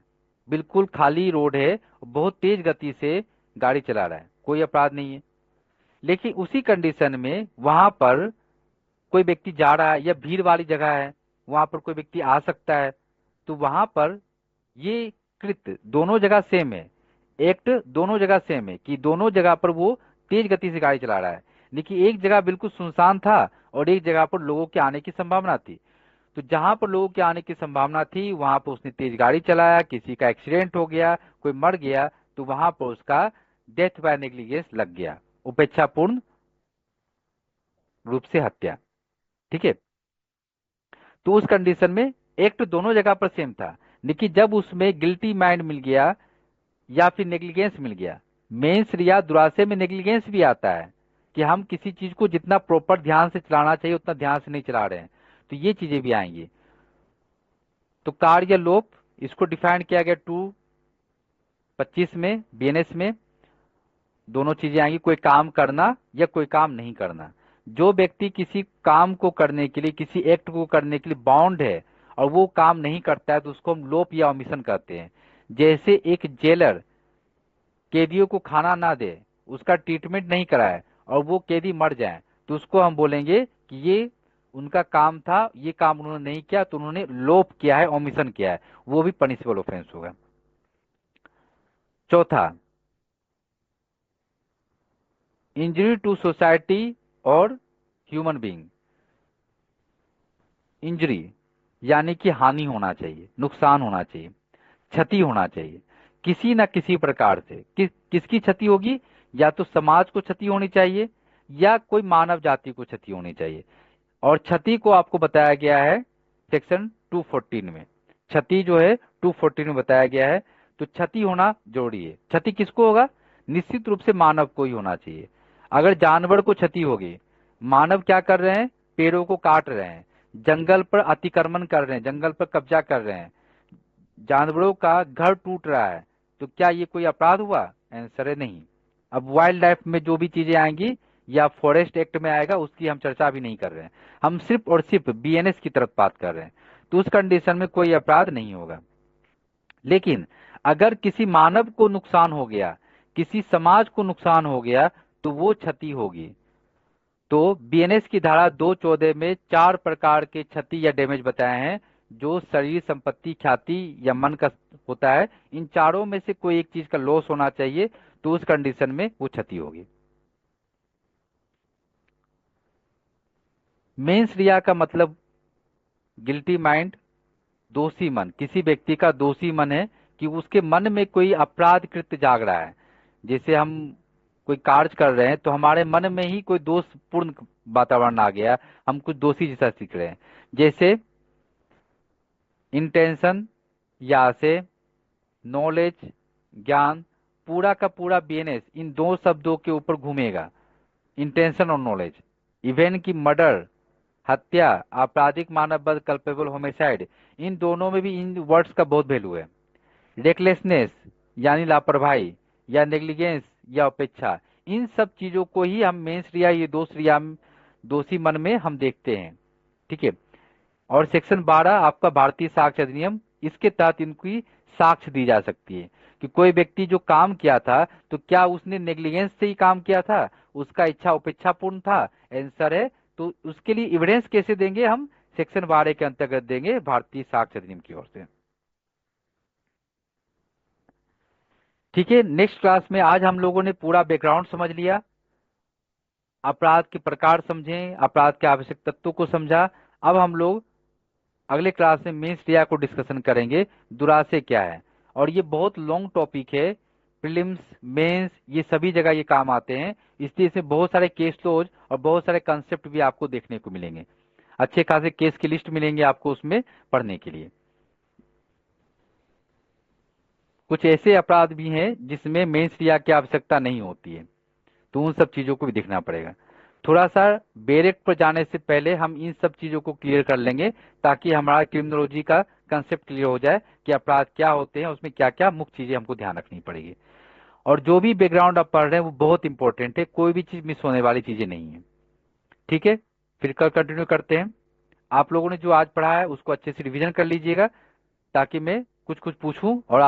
A: बिल्कुल खाली रोड है, बहुत तेज गति से गाड़ी चला रहा है, कोई अपराध नहीं है। लेकिन उसी कंडीशन में वहां पर कोई व्यक्ति जा रहा है या भीड़ वाली जगह है, वहां पर कोई व्यक्ति आ सकता है, तो वहां पर ये कृत्य दोनों जगह सेम है, एक्ट दोनों जगह सेम है कि दोनों जगह पर वो तेज गति से गाड़ी चला रहा है। लेकिन एक जगह बिल्कुल सुनसान था और एक जगह पर लोगों के आने की संभावना थी। तो जहां पर लोगों के आने की संभावना थी वहां पर उसने तेज गाड़ी चलाया, किसी का एक्सीडेंट हो गया, कोई मर गया, तो वहां पर उसका डेथ बाय नेग्लिजेंस लग गया, उपेक्षापूर्ण रूप से हत्या। ठीक है, तो उस कंडीशन में एक्ट दोनों जगह पर सेम था, लेकिन जब उसमें गिल्टी माइंड मिल गया या फिर नेग्लिजेंस मिल गया, मेंस रिया दुरासे में नेग्लिजेंस भी आता है कि हम किसी चीज को जितना प्रॉपर ध्यान से चलाना चाहिए उतना ध्यान से नहीं चला रहे हैं, तो ये चीजें भी आएंगी। तो कार्य लोप इसको डिफाइन किया गया 2:25 में बीएनएस में। दोनों चीजें आएंगी, कोई काम करना या कोई काम नहीं करना। जो व्यक्ति किसी काम को करने के लिए, किसी एक्ट को करने के लिए बाउंड है और वो काम नहीं करता है, तो उसको हम लोप या ओमिशन कहते हैं। जैसे एक जेलर कैदियों को खाना ना दे, उसका ट्रीटमेंट नहीं कराए और वो कैदी मर जाए, तो उसको हम बोलेंगे कि ये उनका काम था, ये काम उन्होंने नहीं किया, तो उन्होंने लोप किया है, ओमिशन किया है, वो भी पनिशेबल ऑफेंस होगा। चौथा, इंजरी टू सोसाइटी और ह्यूमन बीइंग। इंजरी यानी कि हानि होना चाहिए, नुकसान होना चाहिए, क्षति होना चाहिए किसी न किसी प्रकार से। किसकी क्षति होगी? या तो समाज को क्षति होनी चाहिए या कोई मानव जाति को क्षति होनी चाहिए। और क्षति को आपको बताया गया है सेक्शन 214 में। क्षति जो है 214 में बताया गया है, तो क्षति होना जरूरी है। क्षति किसको होगा? निश्चित रूप से मानव को ही होना चाहिए। अगर जानवर को क्षति होगी, मानव क्या कर रहे हैं? पेड़ों को काट रहे हैं, जंगल पर अतिक्रमण कर रहे हैं, जंगल पर कब्जा कर रहे हैं, जानवरों का घर टूट रहा है, तो क्या ये कोई अपराध हुआ? आंसर है नहीं। अब वाइल्ड लाइफ में जो भी चीजें आएंगी या फॉरेस्ट एक्ट में आएगा, उसकी हम चर्चा भी नहीं कर रहे हैं, हम सिर्फ और सिर्फ बीएनएस की तरफ बात कर रहे हैं। तो उस कंडीशन में कोई अपराध नहीं होगा। लेकिन अगर किसी मानव को नुकसान हो गया, किसी समाज को नुकसान हो गया, तो वो क्षति होगी। तो बीएनएस की धारा 214 में 4 प्रकार के क्षति या डैमेज बताए हैं, जो शरीर, संपत्ति, ख्याति या मन का होता है। इन चारों में से कोई एक चीज का लॉस होना चाहिए, तो उस कंडीशन में वो क्षति होगी। मेंस रिया का मतलब गिल्टी माइंड, दोषी मन। किसी व्यक्ति का दोषी मन है कि उसके मन में कोई अपराध कृत्य जाग रहा है। जैसे हम कोई कार्य कर रहे हैं तो हमारे मन में ही कोई दोषपूर्ण वातावरण आ गया, हम कुछ दोषी जैसा सीख रहे हैं। जैसे इंटेंशन या से नॉलेज, ज्ञान, पूरा का पूरा बीएनएस इन दो शब्दों के ऊपर घूमेगा, इंटेंशन और नॉलेज। इवन की मर्डर, हत्या, आपराधिक मानव वध, कल्पेबल होमिसाइड, इन दोनों में भी इन वर्ड्स का बहुत वैल्यू है। रेकलेसनेस यानी लापरवाही या नेग्लिजेंस या उपेक्षा, इन सब चीजों को ही हम मेंस रिया, ये दोषी मन में हम देखते हैं। ठीक है। और सेक्शन 12 आपका भारतीय साक्ष्य अधिनियम, इसके तहत इनकी साक्ष्य दी जा सकती है कि कोई व्यक्ति जो काम किया था, तो क्या उसने नेग्लिजेंस से ही काम किया था, उसका इच्छा उपेक्षापूर्ण था? आंसर है। तो उसके लिए एविडेंस कैसे देंगे हम? सेक्शन 12 के अंतर्गत देंगे, भारतीय साक्ष्य अधिनियम की ओर से। ठीक है। नेक्स्ट क्लास में आज हम लोगों ने पूरा बैकग्राउंड समझ लिया, अपराध के प्रकार समझे, अपराध के आवश्यक तत्वों को समझा। अब हम लोग अगले क्लास में मेंस रिया को डिस्कशन करेंगे, दुरासे क्या है। और ये बहुत लॉन्ग टॉपिक है, प्रीलिम्स, मेंस, ये सभी जगह ये काम आते हैं, इसलिए इसमें बहुत सारे केस लॉज और बहुत सारे कंसेप्ट भी आपको देखने को मिलेंगे। अच्छे खासे केस की लिस्ट मिलेंगे आपको उसमें पढ़ने के लिए। कुछ ऐसे अपराध भी हैं जिसमें मेंस रिया की आवश्यकता नहीं होती है, तो उन सब चीजों को भी देखना पड़ेगा। थोड़ा सा बेरेक्ट पर जाने से पहले हम इन सब चीजों को क्लियर कर लेंगे, ताकि हमारा क्रिमिनोलॉजी का कंसेप्ट क्लियर हो जाए कि अपराध क्या होते हैं, उसमें क्या क्या मुख्य चीजें हमको ध्यान रखनी पड़ेगी। और जो भी बैकग्राउंड आप पढ़ रहे हैं वो बहुत इंपॉर्टेंट है, कोई भी चीज मिस होने वाली चीजें नहीं है। ठीक है, फिर कल कंटिन्यू करते हैं। आप लोगों ने जो आज पढ़ा है उसको अच्छे से रिविजन कर लीजिएगा, ताकि मैं कुछ कुछ पूछूं और